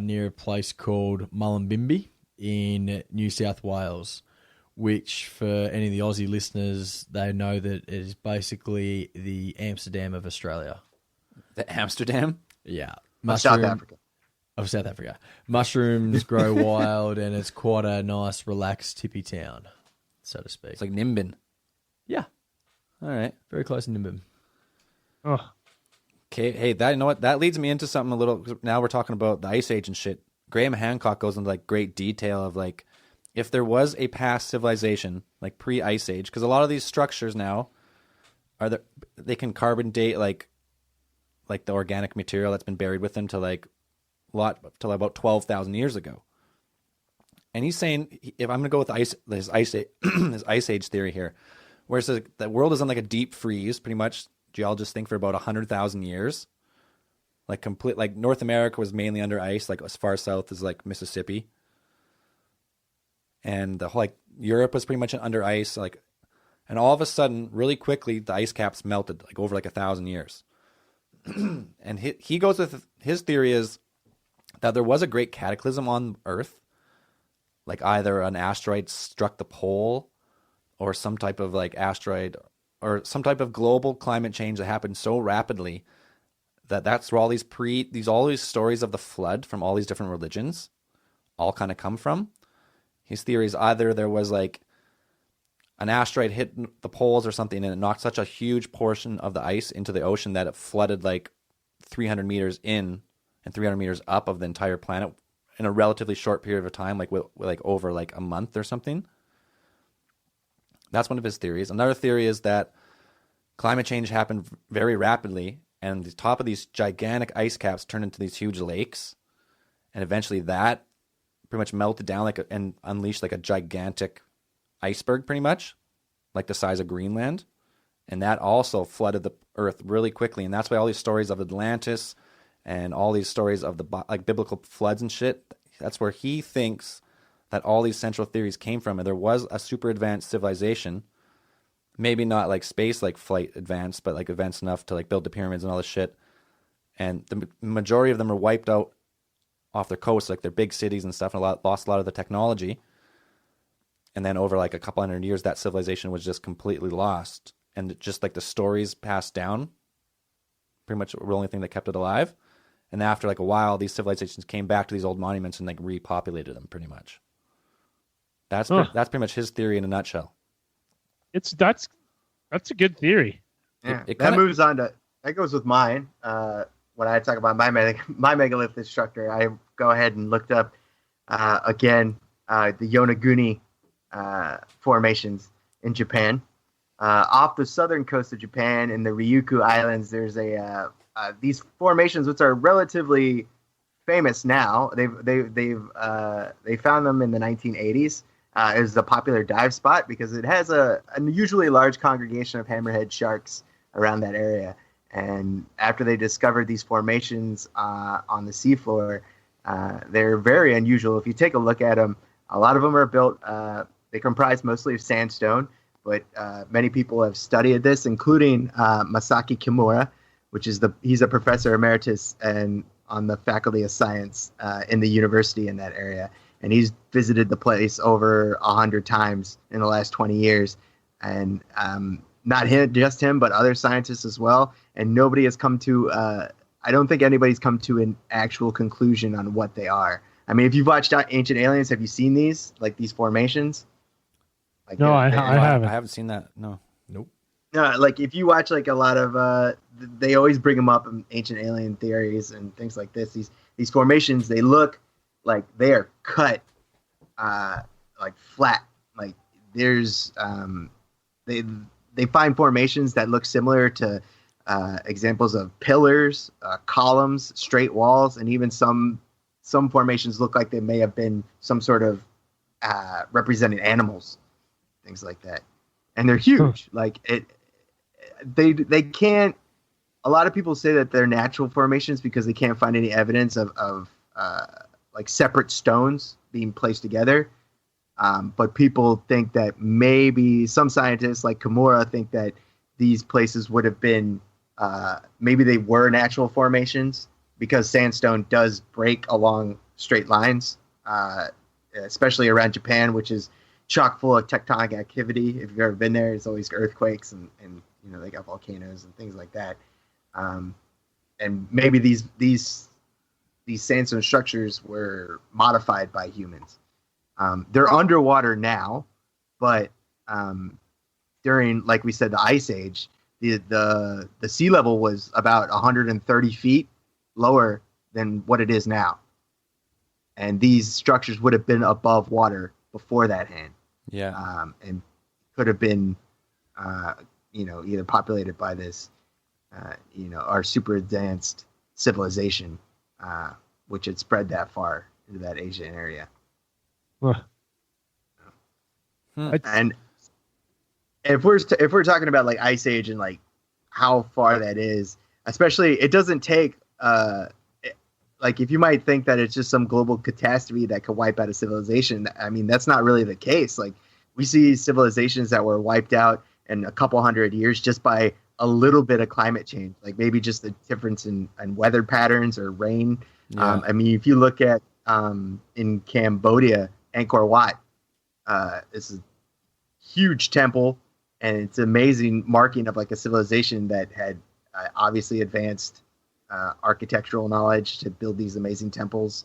near a place called Mullumbimby in New South Wales, which for any of the Aussie listeners, they know that it is basically the Amsterdam of Australia. The Amsterdam? Yeah. South Africa. Of South Africa. Mushrooms grow wild, and it's quite a nice, relaxed, hippie town, so to speak. It's like Nimbin. Yeah, All right. very close to Nimbin. Oh, Okay, hey, that leads me into something a little. Now we're talking about the Ice Age and shit. Graham Hancock goes into like great detail of like if there was a past civilization like pre-Ice Age, because a lot of these structures now they can carbon date like the organic material that's been buried with them to about 12,000 years ago. And he's saying, if I'm going to go with this ice age theory here, where it says the world is in like a deep freeze, pretty much. Geologists think for about 100,000 years, like North America was mainly under ice, like as far south as like Mississippi, and the whole like Europe was pretty much under ice, like, and all of a sudden, really quickly, the ice caps melted like over like 1,000 years. And he goes with his theory is that there was a great cataclysm on Earth, like either an asteroid struck the pole, or some type of like asteroid. Or some type of global climate change that happened so rapidly that's where all these stories of the flood from all these different religions all kind of come from. His theory is either there was like an asteroid hit the poles or something, and it knocked such a huge portion of the ice into the ocean that it flooded like 300 meters in and 300 meters up of the entire planet in a relatively short period of time, like over like a month or something. That's one of his theories. Another theory is that climate change happened very rapidly, and the top of these gigantic ice caps turned into these huge lakes, and eventually that pretty much melted down and unleashed like a gigantic iceberg, pretty much, like the size of Greenland, and that also flooded the Earth really quickly. And that's why all these stories of Atlantis and all these stories of the like biblical floods and shit. That's where he thinks that all these central theories came from, and there was a super advanced civilization, maybe not like space like flight advanced, but like advanced enough to like build the pyramids and all this shit. And the majority of them are wiped out off their coast, like their big cities and stuff, and lost a lot of the technology. And then over like a couple hundred years, that civilization was just completely lost, and just like the stories passed down, pretty much the only thing that kept it alive. And after like a while, these civilizations came back to these old monuments and like repopulated them, pretty much. That's pretty much his theory in a nutshell. that's a good theory. Yeah, It that kinda- moves on to that goes with mine. When I talk about my megalith instructor, I go ahead and looked up again the Yonaguni formations in Japan. Off the southern coast of Japan in the Ryukyu Islands, there's these formations which are relatively famous now. They found them in the 1980s. It was a popular dive spot because it has an unusually large congregation of hammerhead sharks around that area. And after they discovered these formations on the seafloor, they're very unusual. If you take a look at them, a lot of them are built. They comprise mostly of sandstone, but many people have studied this, including Masaki Kimura, which is he's a professor emeritus and on the Faculty of Science in the university in that area, and he's visited the place over 100 times in the last 20 years, and not just him, but other scientists as well. And nobody has come to. I don't think anybody's come to an actual conclusion on what they are. I mean, if you've watched Ancient Aliens, have you seen these formations? Like, No, I haven't. I haven't seen that. No. Nope. No, like if you watch like a lot of, they always bring them up in Ancient Alien theories and things like this. These formations, they look like they are cut, like flat. Like there's, they find formations that look similar to examples of pillars, columns, straight walls, and even some formations look like they may have been some sort of representing animals, things like that. And they're huge. Like they can't. A lot of people say that they're natural formations because they can't find any evidence of like separate stones being placed together. But people think that maybe some scientists like Kimura think that these places would have been maybe they were natural formations because sandstone does break along straight lines, especially around Japan, which is chock full of tectonic activity. If you've ever been there, it's always earthquakes and you know they got volcanoes and things like that. And maybe these sandstone structures were modified by humans. They're underwater now, but during, like we said, the Ice Age, the sea level was about 130 feet lower than what it is now. And these structures would have been above water before that hand. Yeah. And could have been, either populated by this, our super advanced civilization, which had spread that far into that Asian area. And if we're talking about like Ice Age and like how far that is, especially it doesn't take like if you might think that it's just some global catastrophe that could wipe out a civilization. I mean, that's not really the case. Like we see civilizations that were wiped out in a couple hundred years just by a little bit of climate change, like maybe just the difference in weather patterns or rain. Yeah. I mean, if you look at in Cambodia, Angkor Wat, it's a huge temple, and it's an amazing marking of like a civilization that had obviously advanced architectural knowledge to build these amazing temples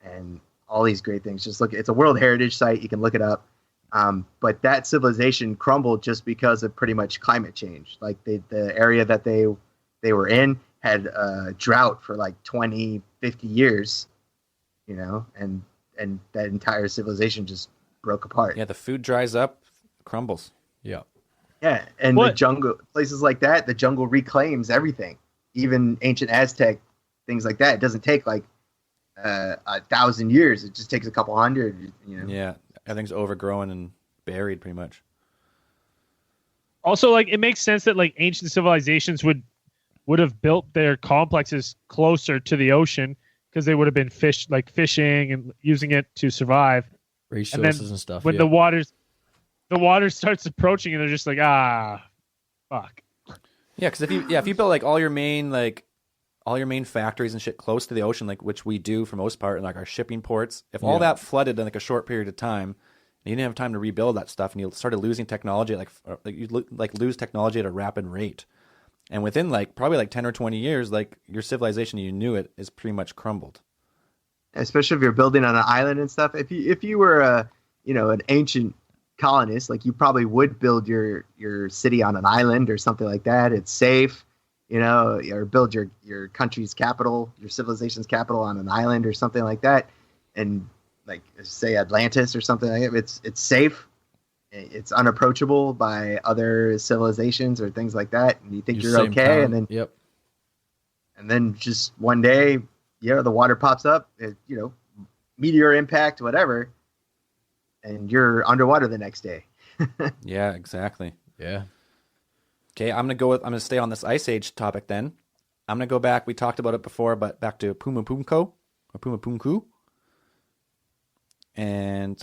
and all these great things. Just look, it's a World Heritage Site. You can look it up. But that civilization crumbled just because of pretty much climate change. Like the area that they were in had a drought for like 20, 50 years, and that entire civilization just broke apart. Yeah, the food dries up, crumbles. Yeah. Yeah, and the jungle, places like that, the jungle reclaims everything. Even ancient Aztec, things like that. It doesn't take like 1,000 years. It just takes a couple hundred, Yeah, everything's overgrown and buried pretty much. Also, like it makes sense that like ancient civilizations would have built their complexes closer to the ocean because they would have been fishing and using it to survive. Resources and stuff. When the water starts approaching, and they're just like, fuck. Yeah, because if you build like all your main factories and shit close to the ocean, like which we do for most part, and like our shipping ports, if all that flooded in like a short period of time, and you didn't have time to rebuild that stuff, and you started losing technology, like lose technology at a rapid rate, and within probably 10 or 20 years, like your civilization, you knew it, is pretty much crumbled. Especially if you're building on an island and stuff. If you were an ancient colonist, like you probably would build your city on an island or something like that. It's safe, or build your country's capital, your civilization's capital on an island or something like that. And like say Atlantis or something like that. It's safe. It's unapproachable by other civilizations or things like that. And you think you're okay. And then, and then just one day, the water pops up, meteor impact, whatever. And you're underwater the next day. Yeah, exactly. Yeah. Okay, I'm gonna stay on this Ice Age topic then. I'm gonna go back. We talked about it before, but back to Pumapunku. And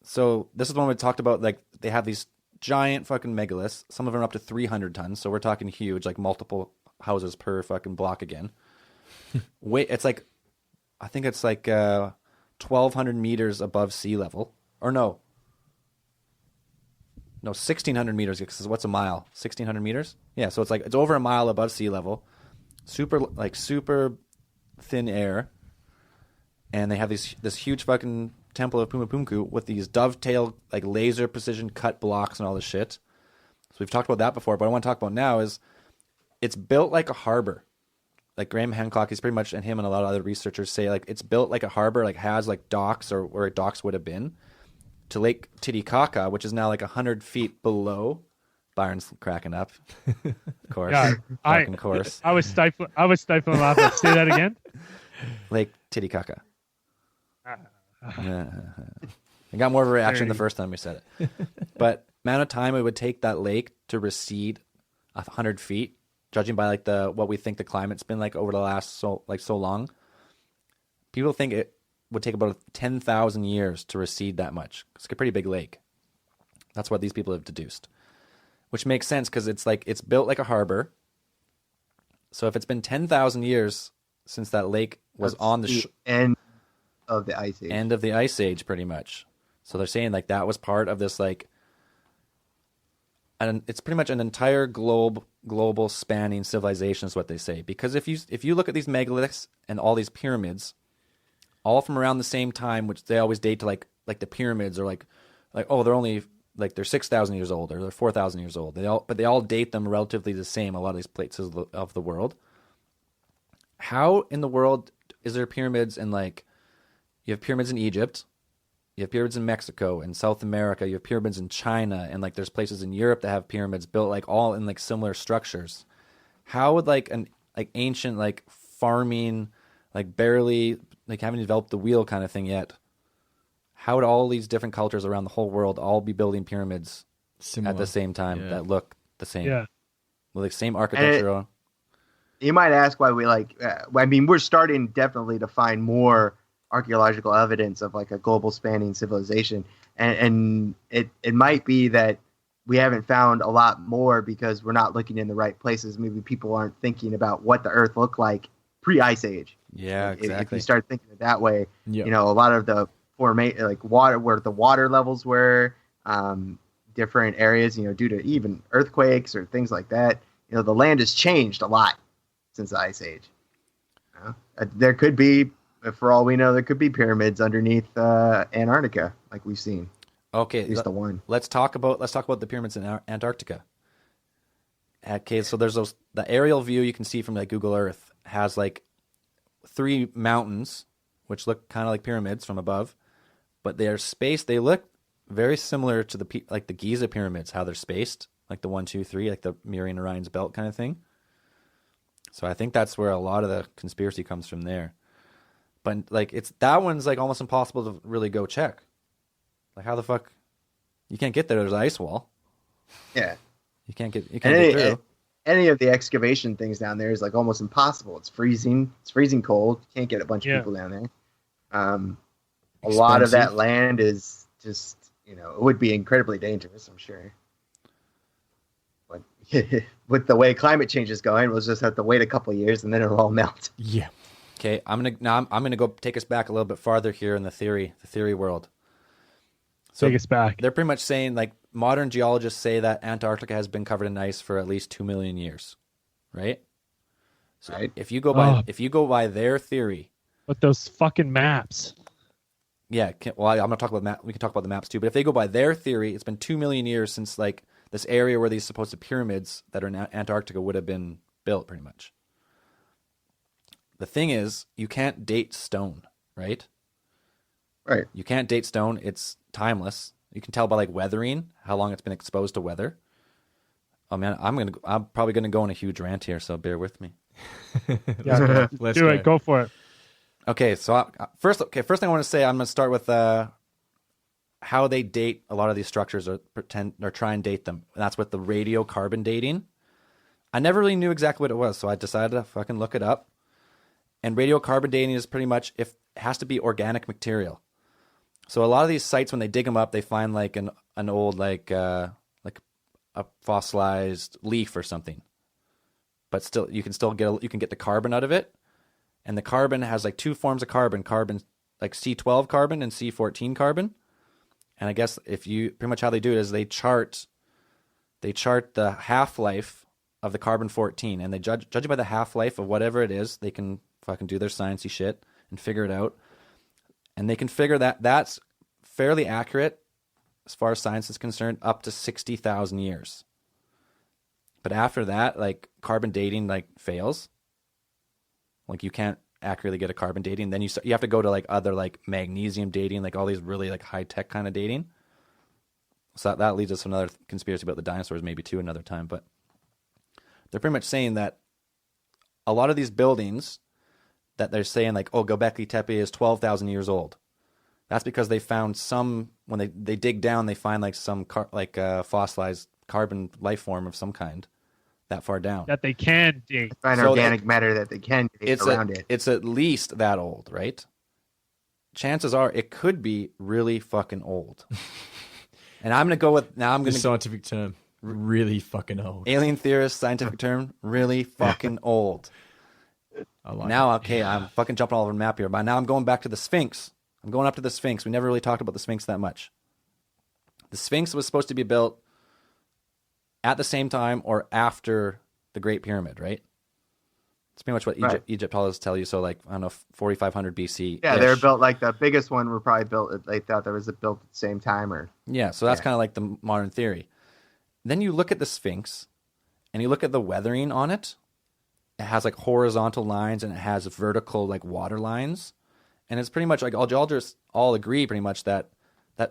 so this is one we talked about. Like they have these giant fucking megaliths. Some of them are up to 300 tons. So we're talking huge, like multiple houses per fucking block again. Wait, it's like, I think it's like 1,200 meters above sea level. Or no, 1,600 meters. Because what's a mile? 1,600 meters? Yeah, so it's over a mile above sea level. Super thin air. And they have this huge fucking temple of Pumapunku with these dovetail, like laser precision cut blocks and all this shit. So we've talked about that before, but what I want to talk about now is it's built like a harbor. Like Graham Hancock, he's pretty much, and him and a lot of other researchers say, like, it's built like a harbor, like has like docks or where docks would have been to Lake Titicaca, which is now like 100 feet below. Byron's cracking up. Of course. Yeah, Fucking course. I was stifling laughing. Say that again. Lake Titicaca. I got more of a reaction the first time we said it. But amount of time it would take that lake to recede 100 feet, judging by like what we think the climate's been like over the last so long. People think it would take about 10,000 years to recede that much. It's a pretty big lake. That's what these people have deduced, which makes sense because it's built like a harbor. So if it's been 10,000 years since that lake was on the end of the ice age. End of the ice age, pretty much. So they're saying like that was part of this and it's pretty much an entire global spanning civilization is what they say. Because if you look at these megaliths and all these pyramids, all from around the same time, which they always date to like the pyramids are like oh, they're only like they're 6,000 years old or they're 4,000 years old. But they all date them relatively the same. A lot of these places of the world. How in the world is there pyramids in you have pyramids in Egypt, you have pyramids in Mexico, in South America, you have pyramids in China, and there's places in Europe that have pyramids built all in similar structures. How would an ancient farming, barely haven't developed the wheel kind of thing yet? How would all these different cultures around the whole world all be building pyramids at the same time that look the same? Yeah, with same architecture. You might ask why we we're starting definitely to find more archaeological evidence of a global spanning civilization, and it might be that we haven't found a lot more because we're not looking in the right places. Maybe people aren't thinking about what the Earth looked like pre-ice age. Yeah, exactly. If you start thinking it that way, a lot of the water, where the water levels were, different areas, due to even earthquakes or things like that. The land has changed a lot since the ice age. There could be, for all we know, there could be pyramids underneath Antarctica, like we've seen. Okay, at least the one. Let's talk about the pyramids in Antarctica. Okay, so there's the aerial view you can see from Google Earth has 3 mountains, which look kind of like pyramids from above, but they're spaced. They look very similar to the Giza pyramids, how they're spaced, the 1, 2, 3, the mirroring Orion's belt kind of thing. So I think that's where a lot of the conspiracy comes from there. But it's that one's almost impossible to really go check. How the fuck you can't get there? There's an ice wall. Yeah, you can't get through. Any of the excavation things down there is almost impossible. It's freezing. It's freezing cold. You can't get a bunch of people down there. A lot of that land is just it would be incredibly dangerous, I'm sure. But with the way climate change is going, we'll just have to wait a couple of years and then it'll all melt. Yeah. Okay, I'm gonna go take us back a little bit farther here in the theory world. So take us back. They're pretty much saying modern geologists say that Antarctica has been covered in ice for at least 2 million years, right? So right. If you go by their theory, but those fucking maps. Yeah, I'm gonna talk about we can talk about the maps too. But if they go by their theory, it's been 2 million years since this area where these supposed pyramids that are in Antarctica would have been built, pretty much. The thing is, you can't date stone, right? Right. You can't date stone. It's timeless. You can tell by weathering how long it's been exposed to weather. Oh man, I'm probably gonna go on a huge rant here, so bear with me. Yeah, let's do it. Go for it. Okay, so first thing I want to say, I'm gonna start with how they date a lot of these structures or try and date them. And that's with the radiocarbon dating. I never really knew exactly what it was, so I decided to fucking look it up. And radiocarbon dating is pretty much it has to be organic material. So a lot of these sites, when they dig them up, they find an old a fossilized leaf or something. But still, you can get the carbon out of it, And the carbon has like two forms of carbon like C12 carbon and C14 carbon. And I guess pretty much how they do it is they chart the half-life of the carbon 14, and they judge it by the half-life of whatever it is. They can fucking do their sciencey shit and figure it out. And they can figure that that's fairly accurate as far as science is concerned, up to 60,000 years. But after that, like, carbon dating like fails. Like, you can't accurately get a carbon dating. Then you have to go to like other like magnesium dating, like all these really like high tech kind of dating. So that leads us to another conspiracy about the dinosaurs, maybe too, another time. But they're pretty much saying that a lot of these buildings that they're saying like, oh, Göbekli Tepe is 12,000 years old. That's because they found some, when they dig down, they find like some fossilized carbon life form of some kind that far down. That they can dig. Find So organic matter that they can dig around it. It's at least that old, right? Chances are it could be really fucking old. And I'm going to go with, now I'm going The to, scientific term, really fucking old. alien theorist, scientific term, really fucking old. I like Now, it. okay, I'm fucking jumping all over the map here, but now I'm going back to the Sphinx. I'm going up to the Sphinx. We never really talked about the Sphinx that much. The Sphinx was supposed to be built at the same time or after the Great Pyramid, right? It's pretty much what Right. Egyptologists tell you. So, like, I don't know, 4,500 BC. Yeah, they were built like the biggest one were probably built. They thought there was built at the same time, or Yeah, so that's Yeah. kind of like the modern theory. Then you look at the Sphinx, and you look at the weathering on it. It has like horizontal lines and it has vertical like water lines, and it's pretty much like geologists all agree pretty much that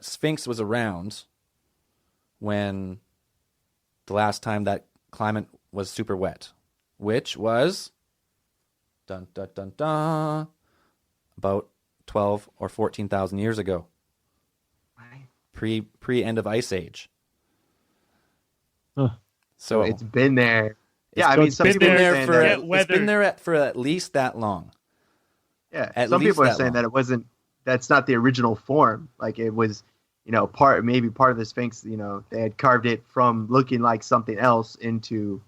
Sphinx was around when the last time that climate was super wet, which was dun dun dun dun about 12 or 14,000 years ago. Pre end of ice age. Huh. So it's been there. Yeah, I so mean, it's some been people are there saying for- that. Yeah, it's weathered. been there for at least that long. Yeah, at some least people are that saying long. that it wasn't. That's not the original form. Like it was, maybe part of the Sphinx. They had carved it from looking like something else into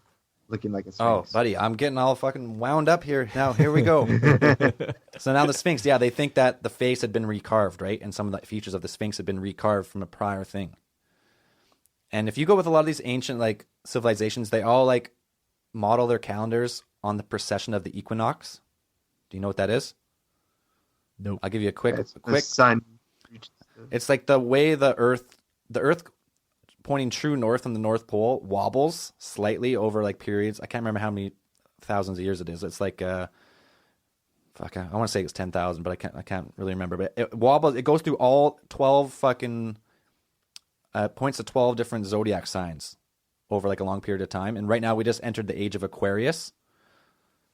looking like a Oh, Sphinx. buddy, I'm getting all fucking wound up here. Now, here we go. So now the Sphinx, yeah, they think that the face had been recarved, right? And some of the features of the Sphinx had been recarved from a prior thing. And if you go with a lot of these ancient like civilizations, they all like model their calendars on the precession of the equinox. Do you know what that is? Nope. I'll give you a quick. It's the sun. It's like the way the Earth pointing true north on the North Pole wobbles slightly over like periods. I can't remember how many thousands of years it is. It's like I want to say it's 10,000, but I can't really remember. But it wobbles. It goes through all 12 fucking points to 12 different zodiac signs over like a long period of time. And right now we just entered the age of Aquarius.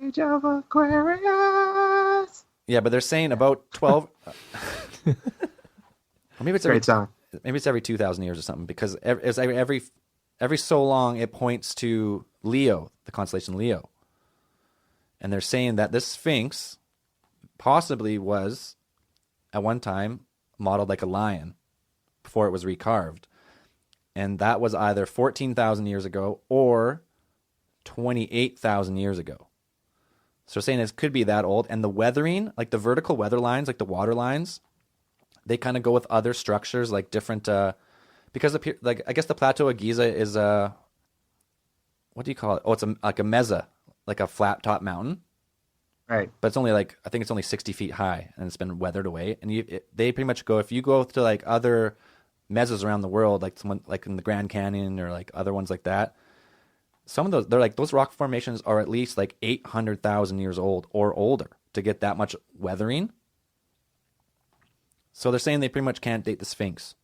Age of Aquarius. Yeah, but they're saying about 12. Or maybe it's Great song. maybe it's every 2,000 years or something, because it's every so long it points to Leo, the constellation Leo. And they're saying that this Sphinx possibly was at one time modeled like a lion before it was recarved. And that was either 14,000 years ago or 28,000 years ago. So they're saying it could be that old. And the weathering, like the vertical weather lines, like the water lines, they kind of go with other structures, like different, because I guess the Plateau of Giza is what do you call it? Oh, it's like a mesa, like a flat top mountain, Right. but it's only like, I think it's only 60 feet high and it's been weathered away. And they pretty much go, if you go to like other mesas around the world, like someone like in the Grand Canyon or like other ones like that, some of those, they're like, those rock formations are at least like 800,000 years old or older to get that much weathering. So they're saying they pretty much can't date the Sphinx,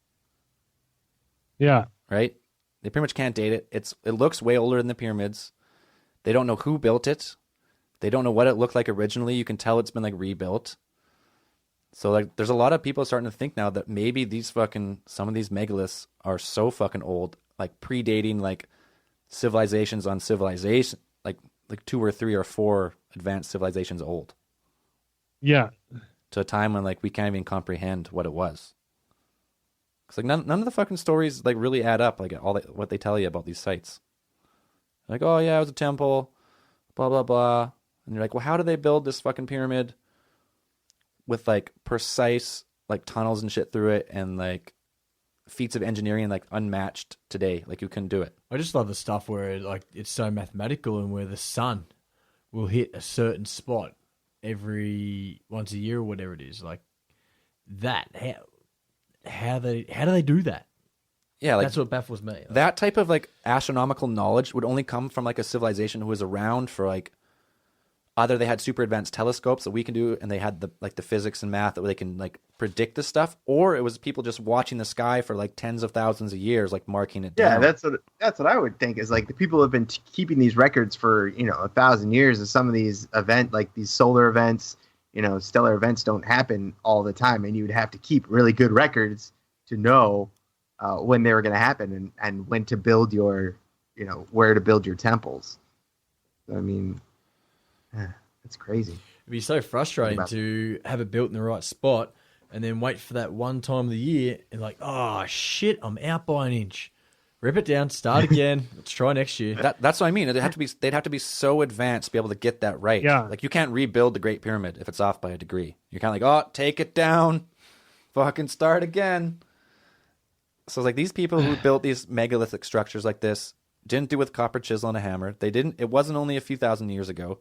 Yeah. right? They pretty much can't date it. It looks way older than the pyramids. They don't know who built it. They don't know what it looked like originally. You can tell it's been like rebuilt. So like, there's a lot of people starting to think now that maybe some of these megaliths are so fucking old, like predating like civilizations on civilization, like 2 or 3 or 4 advanced civilizations old, Yeah. to a time when like we can't even comprehend what it was. It's like none of the fucking stories like really add up, like what they tell you about these sites. Like, oh yeah, it was a temple, blah blah blah. And you're like, well, how do they build this fucking pyramid with like precise like tunnels and shit through it and like feats of engineering like unmatched today? Like you couldn't do it. I just love the stuff where like it's so mathematical and where the sun will hit a certain spot every once a year or whatever it is. Like that. How do they do that? Yeah, like that's what baffles me. that type of like astronomical knowledge would only come from like a civilization who was around for like either they had super advanced telescopes that we can do and they had the physics and math that they can like predict this stuff, or it was people just watching the sky for like tens of thousands of years, like marking it down. Yeah, that's what I would think is like the people have been keeping these records for 1,000 years. And some of these like these solar events, stellar events don't happen all the time, and you would have to keep really good records to know when they were going to happen and when to build your, where to build your temples. I mean, it's crazy. It'd be so frustrating to have it built in the right spot and then wait for that one time of the year and like, oh shit, I'm out by an inch. Rip it down, start again. Let's try next year. That's what I mean. They'd have to be so advanced to be able to get that right. Yeah. Like you can't rebuild the Great Pyramid if it's off by a degree. You're kind of like, oh, take it down, fucking start again. So it's like these people who built these megalithic structures like this didn't do it with copper chisel and a hammer. They didn't. It wasn't only a few thousand years ago.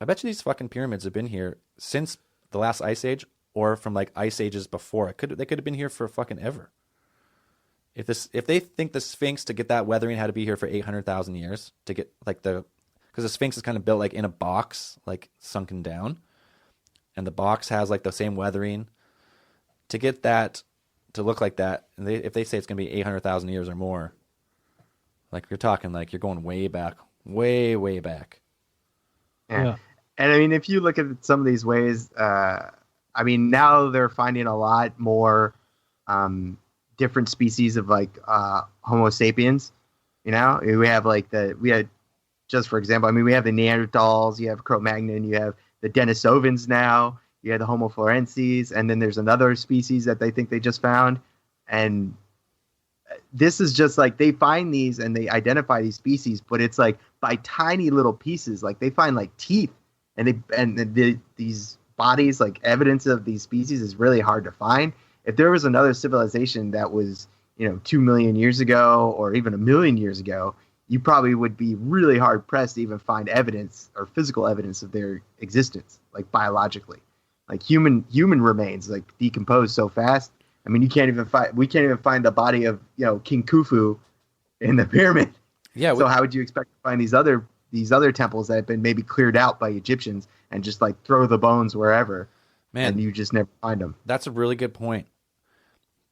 I bet you these fucking pyramids have been here since the last ice age, or from like ice ages before. They could have been here for fucking ever. If they think the Sphinx to get that weathering had to be here for 800,000 years to get like because the Sphinx is kind of built like in a box, like sunken down, and the box has like the same weathering to get that to look like that. And if they say it's going to be 800,000 years or more, like you're talking like you're going way back, way back. Yeah. And I mean, if you look at some of these ways, I mean, now they're finding a lot more different species of like Homo sapiens. We had just for example, I mean, we have the Neanderthals, you have Cro-Magnon, you have the Denisovans now, you have the Homo florensis, and then there's another species that they think they just found. And this is just like they find these and they identify these species, but it's like by tiny little pieces. Like they find like teeth, and these bodies, like evidence of these species, is really hard to find. If there was another civilization that was 2 million years ago or even 1 million years ago, you probably would be really hard pressed to even find evidence or physical evidence of their existence, like biologically. Like human remains like decompose so fast. I mean, we can't even find the body of King Khufu in the pyramid. Yeah. So how would you expect to find these other temples that have been maybe cleared out by Egyptians and just like throw the bones wherever, and you just never find them? That's a really good point,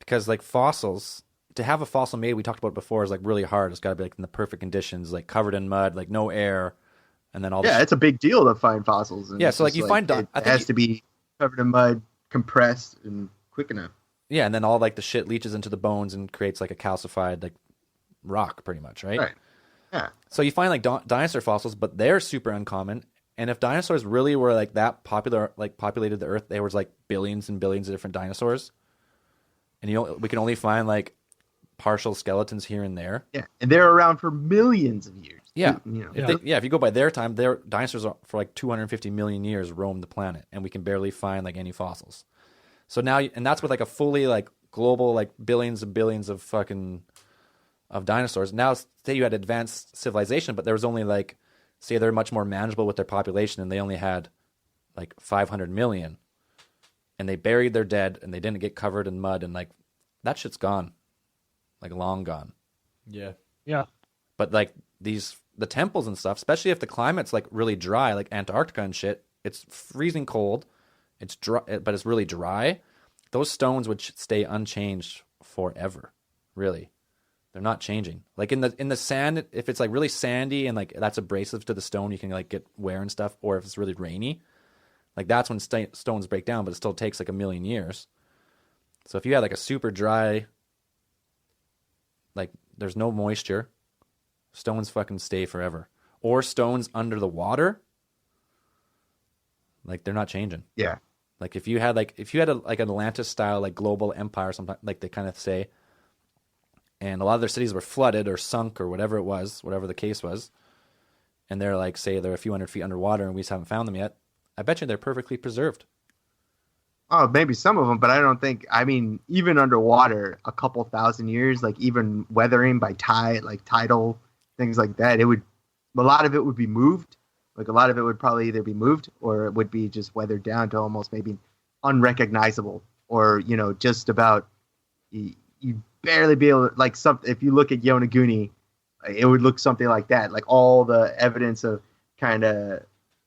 because like fossils, to have a fossil made, we talked about it before, is like really hard. It's got to be like in the perfect conditions, like covered in mud, like no air, and then all. Yeah, it's a big deal to find fossils. And so like you find, it has to be covered in mud, compressed, and quick enough. Yeah, and then all like the shit leaches into the bones and creates like a calcified like rock, pretty much, right? Right. Yeah. So you find like dinosaur fossils, but they're super uncommon. And if dinosaurs really were like that popular, like populated the Earth, there was like billions and billions of different dinosaurs, and we can only find like partial skeletons here and there. Yeah, and they're around for millions of years. Yeah, if you go by their time, their dinosaurs for like 250 million years roamed the planet, and we can barely find like any fossils. So now, and that's with like a fully like global like billions and billions of dinosaurs. Now, say you had advanced civilization, but there was only like, say they're much more manageable with their population, and they only had like 500 million, and they buried their dead, and they didn't get covered in mud, and like that shit's gone, like long gone. Yeah. Yeah. But like the temples and stuff, especially if the climate's like really dry, like Antarctica and shit, it's freezing cold, it's dry, but it's really dry. Those stones would stay unchanged forever. Really, they're not changing. Like in the sand, if it's like really sandy and like that's abrasive to the stone, you can like get wear and stuff. Or if it's really rainy, like that's when stones break down. But it still takes like 1 million years. So if you had like a super dry, like there's no moisture, stones fucking stay forever. Or stones under the water, like they're not changing. Yeah. Like if you had like an Atlantis style like global empire, something like they kind of say, and a lot of their cities were flooded or sunk or whatever it was, whatever the case was, and they're like, say they're a few hundred feet underwater and we just haven't found them yet, I bet you they're perfectly preserved. Oh, maybe some of them, but I don't think. I mean, even underwater, a couple thousand years, like even weathering by tide, like tidal things like that, it would. A lot of it would be moved. Like a lot of it would probably either be moved or it would be just weathered down to almost maybe unrecognizable, or just about you barely be able to, like something. If you look at Yonaguni, it would look something like that. Like all the evidence of it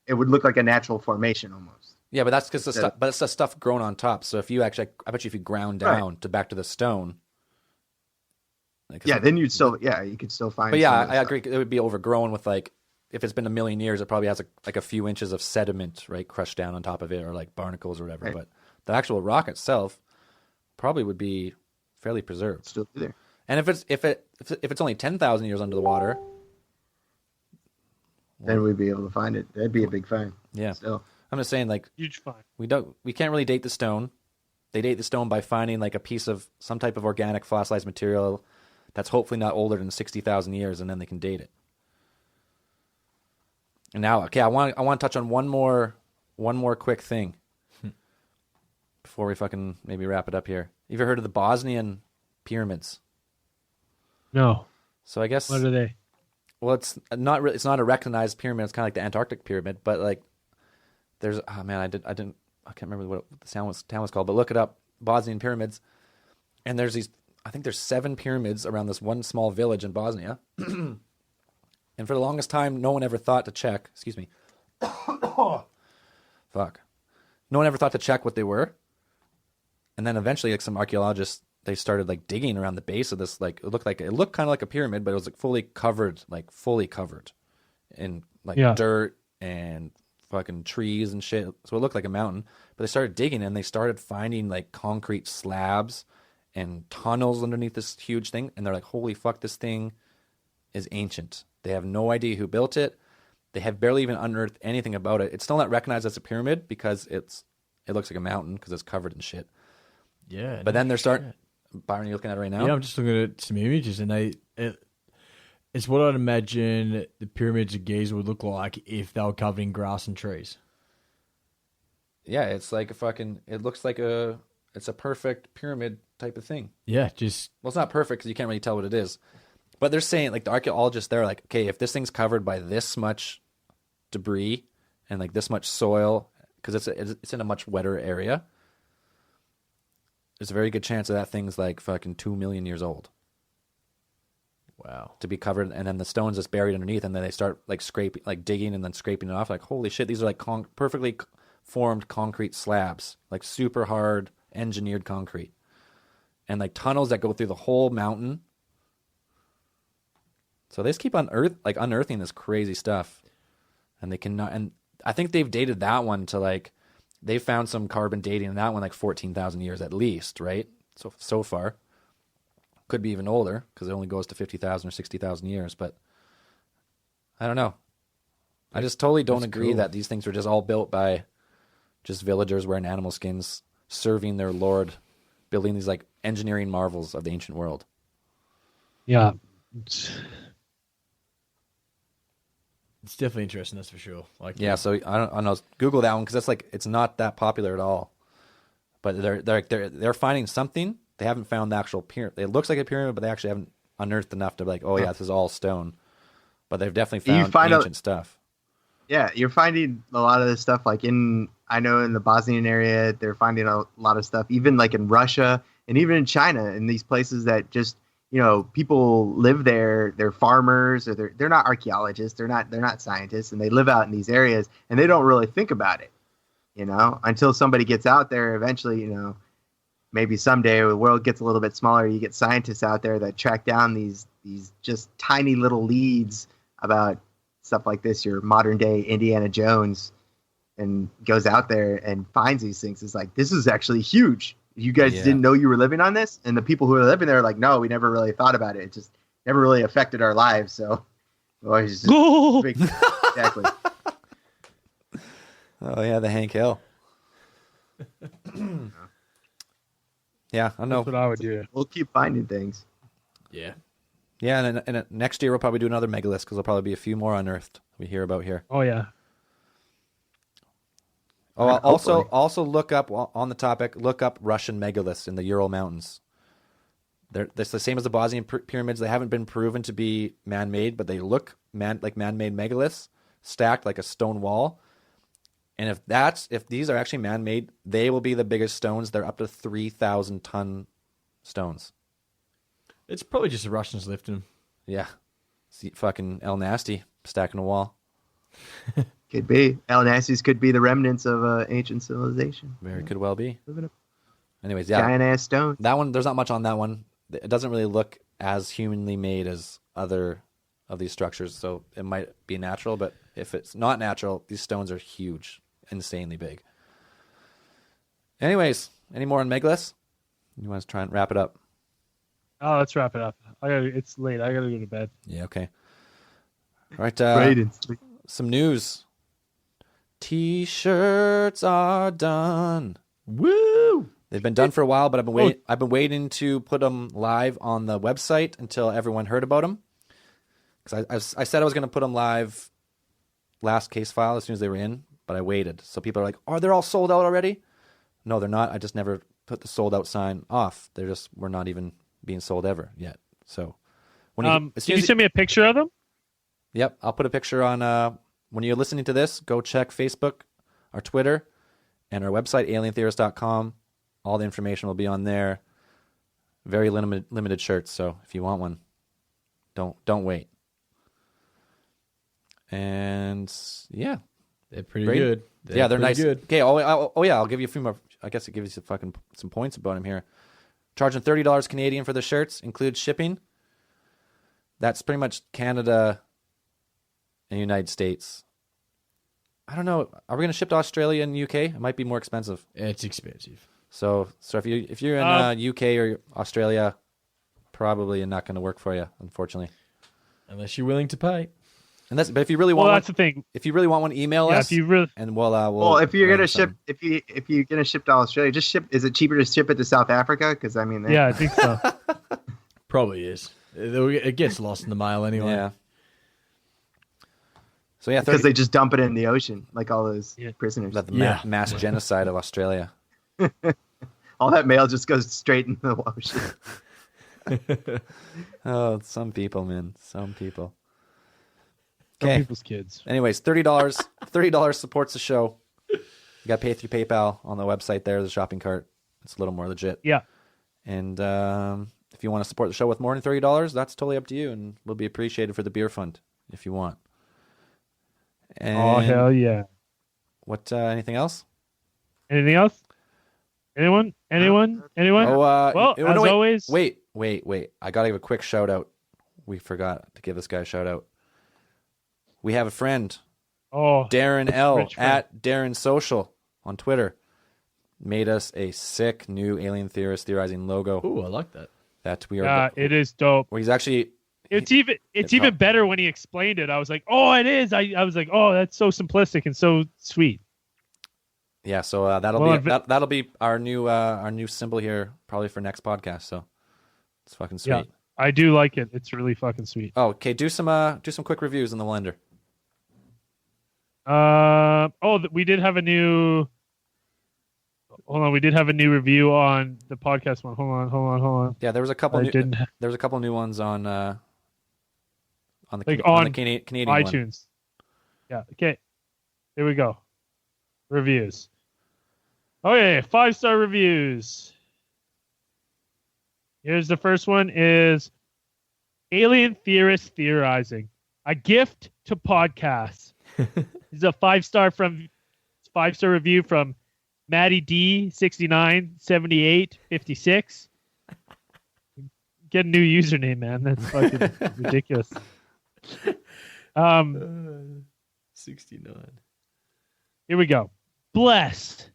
would look like a natural formation almost. Yeah, but that's because it's the stuff grown on top. So if you actually, I bet you if you ground down to back to the stone. Then you could still find. But yeah, I agree. It would be overgrown with like, if it's been a million years, it probably has like a few inches of sediment, right, crushed down on top of it, or like barnacles or whatever. Right. But the actual rock itself probably would be fairly preserved. Still there. And if it's only 10,000 years under the water, then we'd be able to find it. That'd be a big find. Yeah. Still. I'm just saying, like, huge find. We can't really date the stone. They date the stone by finding like a piece of some type of organic fossilized material that's hopefully not older than 60,000 years, and then they can date it. And now, okay, I want to touch on one more quick thing before we fucking maybe wrap it up here. You ever heard of the Bosnian pyramids? No. So I guess what are they? Well, it's not a recognized pyramid. It's kind of like the Antarctic pyramid, but like there's I can't remember what the town was called, but look it up, Bosnian pyramids. And I think there's 7 pyramids around this one small village in Bosnia. And for the longest time, no one ever thought to check. Excuse me. Fuck. No one ever thought to check what they were. And then eventually, like some archaeologists, they started like digging around the base of this. Like it looked kind of like a pyramid, but it was like fully covered in like dirt and fucking trees and shit. So it looked like a mountain. But they started digging and they started finding like concrete slabs and tunnels underneath this huge thing. And they're like, holy fuck, this thing is ancient. They have no idea who built it. They have barely even unearthed anything about it. It's still not recognized as a pyramid because it looks like a mountain because it's covered in shit. Yeah. But then they're starting. Byron, you're looking at it right now? Yeah, I'm just looking at some images, and it's what I'd imagine the pyramids of Giza would look like if they were covered in grass and trees. Yeah, it's like it looks like it's a perfect pyramid type of thing. Yeah, well, it's not perfect because you can't really tell what it is. But they're saying, like, the archaeologists, they're like, okay, if this thing's covered by this much debris and like this much soil, because it's in a much wetter area, there's a very good chance that thing's like fucking 2 million years old. Wow. To be covered, and then the stone's just buried underneath, and then they start like scraping, like digging and then scraping it off. Like, holy shit, these are like perfectly formed concrete slabs, like super hard engineered concrete, and like tunnels that go through the whole mountain. So they just keep unearthing this crazy stuff, and they cannot. And I think they've dated that one to like, they found some carbon dating in that one like 14,000 years at least, right? So far, could be even older because it only goes to 50,000 or 60,000 years. But I don't know. I just totally don't agree that these things were just all built by just villagers wearing animal skins, serving their lord, building these like engineering marvels of the ancient world. Yeah. It's definitely interesting, that's for sure. Like, yeah, so I don't know. Google that one because that's like it's not that popular at all. But they're finding something. They haven't found the actual pyramid. It looks like a pyramid, but they actually haven't unearthed enough to be like, oh yeah, this is all stone. But they've definitely found ancient stuff. Yeah, you're finding a lot of this stuff. Like I know in the Bosnian area, they're finding a lot of stuff. Even like in Russia and even in China, in these places that just, people live there. They're farmers, or they're not archaeologists. They're not scientists, and they live out in these areas, and they don't really think about it, until somebody gets out there. Eventually, maybe someday the world gets a little bit smaller. You get scientists out there that track down these just tiny little leads about stuff like this. Your modern day Indiana Jones, and goes out there and finds these things. It's like, this is actually huge. You guys didn't know you were living on this? And the people who are living there are like, no, we never really thought about it. It just never really affected our lives. So, it's just big, exactly. Oh, yeah, the Hank Hill. Yeah, I know. That's what I would do. We'll keep finding things. Yeah. Yeah, and next year we'll probably do another megalith because there'll probably be a few more unearthed we hear about here. Oh yeah. Oh, Hopefully. also look up on the topic. Look up Russian megaliths in the Ural Mountains. They're the same as the Bosnian pyramids. They haven't been proven to be man-made, but they look like man-made megaliths stacked like a stone wall. And if these are actually man-made, they will be the biggest stones. They're up to 3,000-ton stones. It's probably just the Russians lifting them. Yeah, see, fucking El Nasty stacking a wall. Could be. El Nasties could be the remnants of ancient civilization. Very could well be. Live it up. Anyways, yeah, Giant ass stone. that one. There's not much on that one. It doesn't really look as humanly made as other of these structures, so it might be natural. But if it's not natural, these stones are huge, insanely big. Anyways, any more on megaliths? You want to try and wrap it up? Oh, let's wrap it up. It's late. I gotta go to bed. Yeah, okay. All right. Braden's. Some news. T-shirts are done. Woo! They've been done for a while, but I've been waiting to put them live on the website until everyone heard about them. Because I said I was going to put them live last case file as soon as they were in, but I waited. So people are like, "Oh, they're all sold out already?" No, they're not. I just never put the sold out sign off. We're not even being sold ever yet. So when Can you send me a picture of them? Yep, I'll put a picture on. When you're listening to this, go check Facebook, our Twitter, and our website, alientheorist.com. All the information will be on there. Very limited shirts, so if you want one, don't wait. And yeah, They're pretty Great. good. they're pretty nice. Good. Okay, I'll give you a few more. I guess it gives you some points about them here. Charging $30 Canadian for the shirts, includes shipping. That's pretty much Canada and United States. I don't know. Are we going to ship to Australia and UK? It might be more expensive. It's expensive. So if you're in UK or Australia, probably not going to work for you, unfortunately. Unless you're willing to pay. But if you really Well, want, that's the thing. if you really want one, email Yeah, us. if you really, And we'll Well, if you're gonna arrange ship, something. if you're gonna ship to Australia, just ship. Is it cheaper to ship it to South Africa? Because I mean, yeah, I think so. Probably is. It gets lost in the mail anyway. Yeah. So yeah, because they just dump it in the ocean like all those Yeah. prisoners. the Yeah. mass genocide of Australia. All that mail just goes straight into the ocean. Oh, some people, man. Some people. Some Okay. people's kids. Anyways, $30. $30 supports the show. You got to pay through PayPal on the website. There's a shopping cart. It's a little more legit. Yeah. And if you want to support the show with more than $30, that's totally up to you, and will be appreciated for the beer fund if you want. And Oh hell yeah! What? Anything else? Anything else? Anyone? Anyone? Oh, Well, as always- Wait. I gotta give a quick shout out. We forgot to give this guy a shout out. We have a friend, Oh, Darren L Rich friend. at Darren Social on Twitter, made us a sick new Alien Theorist theorizing logo Ooh, I like that. that we are. it is dope. Well, he's actually. It's even better when he explained it. I was like, oh, it is. I was like, oh, that's so simplistic and so sweet. Yeah, so that'll be our new symbol here probably for next podcast. So it's fucking sweet. Yeah. I do like it. It's really fucking sweet. Oh, okay. Do some quick reviews in the blender. We did have a new. Hold on, we did have a new review on the podcast one. Hold on. Yeah, there was a couple. Didn't There was a couple new ones on the Like on the on Canadian one. iTunes. Yeah. Okay. Here we go. Reviews. Oh yeah, 5-star reviews. Here's the first one: is Alien Theorist Theorizing, a gift to podcasts. This is a 5-star review from Maddie D 69 78 56. Get a new username, man. That's fucking ridiculous. 69. Here we go. Blessed.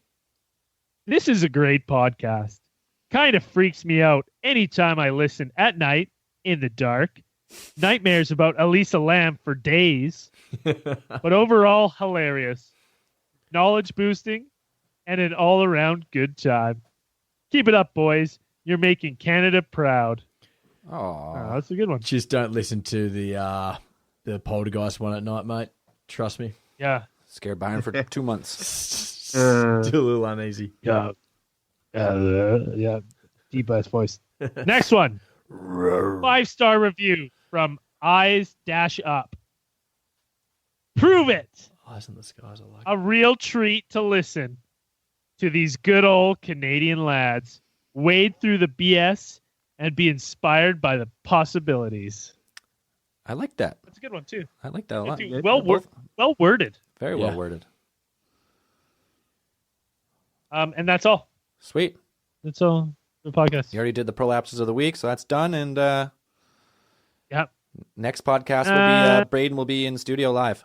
This is a great podcast. Kind of freaks me out anytime I listen at night in the dark. Nightmares about Elisa Lam for days. But overall, hilarious. Knowledge boosting and an all around good time. Keep it up, boys. You're making Canada proud. Oh, That's a good one. Just don't listen to the Poltergeist one at night, mate. Trust me. Yeah. Scared Byron for 2 months. Still a little uneasy. Yeah. Yeah. Deep ass voice. Next one. 5-star review from Eyes Dash Up. Prove it. Eyes in the skies. I like A real treat to listen to these good old Canadian lads wade through the BS and be inspired by the possibilities. I like that. That's a good one too. I like that a lot. Dude, well worded. Very Yeah. well worded. And that's all. Sweet. That's all for the podcast. You already did the prolapses of the week, so that's done. And Yep. next podcast will be Braden will be in studio live.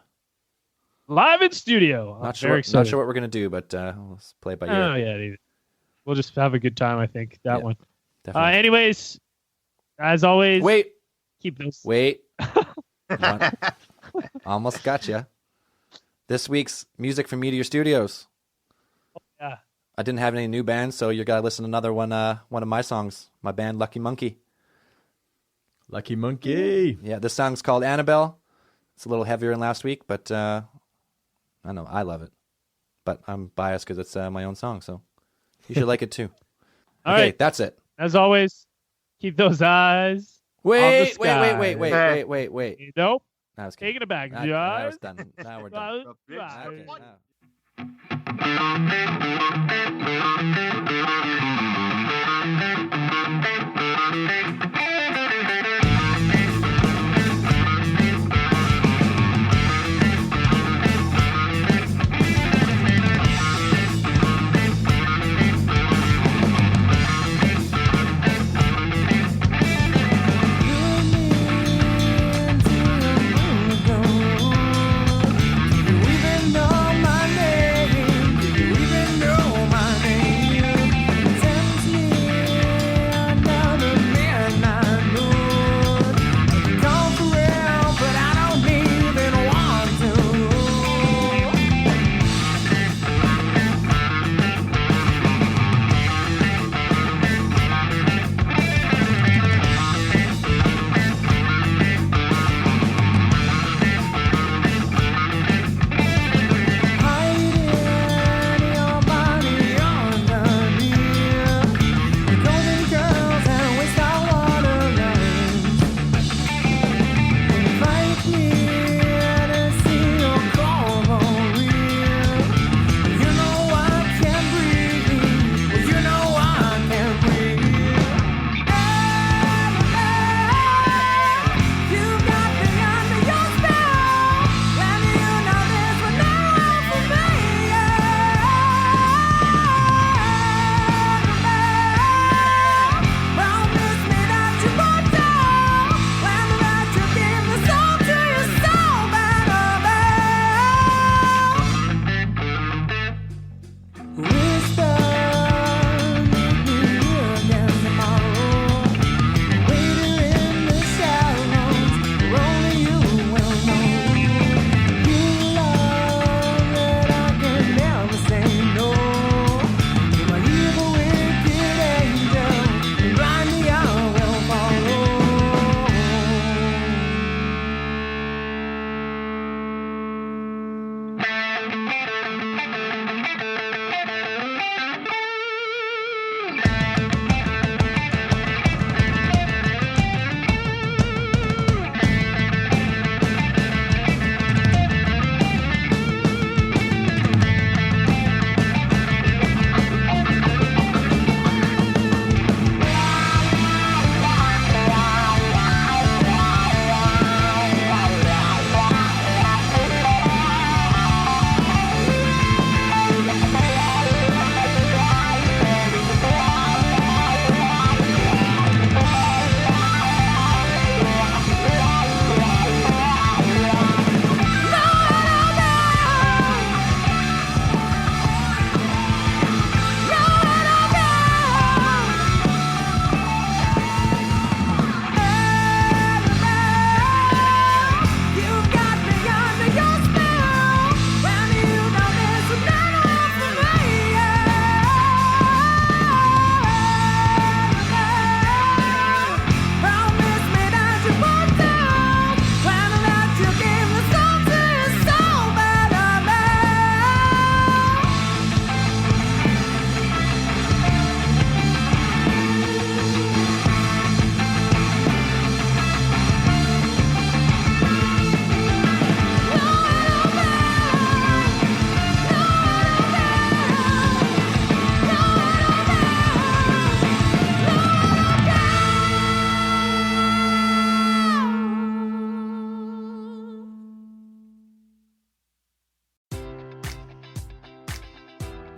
Live in studio. Not Very sure. excited. Not sure what we're gonna do, but let's play it by ear. Oh yeah, dude. We'll just have a good time. I think that Yeah, one. Definitely. Anyways, as always, Wait. keep those. Wait. One. Almost got you. This week's music from Meteor Studios. Yeah. I didn't have any new bands, so you got to listen to another one. One of my songs, my band Lucky Monkey. Lucky Monkey. Yeah, this song's called Annabelle. It's a little heavier than last week, but I know I love it. But I'm biased because it's my own song, so you should like it too. All Okay, right. that's it. As always, keep those eyes. Wait. You know, I was take kidding. it back. I was done. Now we're done. Bye. Okay, now. Even know my name.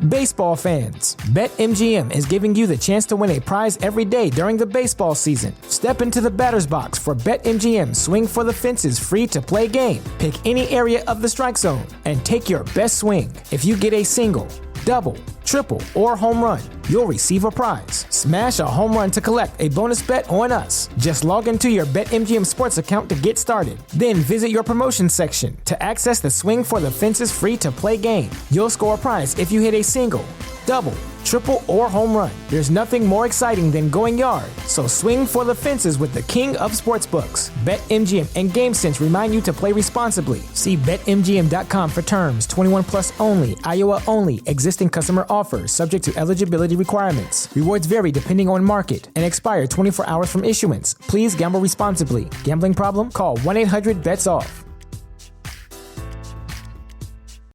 Baseball fans, BetMGM is giving you the chance to win a prize every day during the baseball season. Step into the batter's box for BetMGM Swing for the Fences free-to-play game. Pick any area of the strike zone and take your best swing. If you get a single, double, triple, or home run, you'll receive a prize. Smash a home run to collect a bonus bet on us. Just log into your BetMGM Sports account to get started. Then visit your promotion section to access the Swing for the Fences free-to-play game. You'll score a prize if you hit a single, double, triple, or home run. There's nothing more exciting than going yard, so swing for the fences with the king of sportsbooks. BetMGM and GameSense remind you to play responsibly. See BetMGM.com for terms. 21 plus only. Iowa only. Existing customer offers. Subject to eligibility requirements. Rewards vary depending on market and expire 24 hours from issuance. Please gamble responsibly. Gambling problem? Call 1-800-BETS-OFF.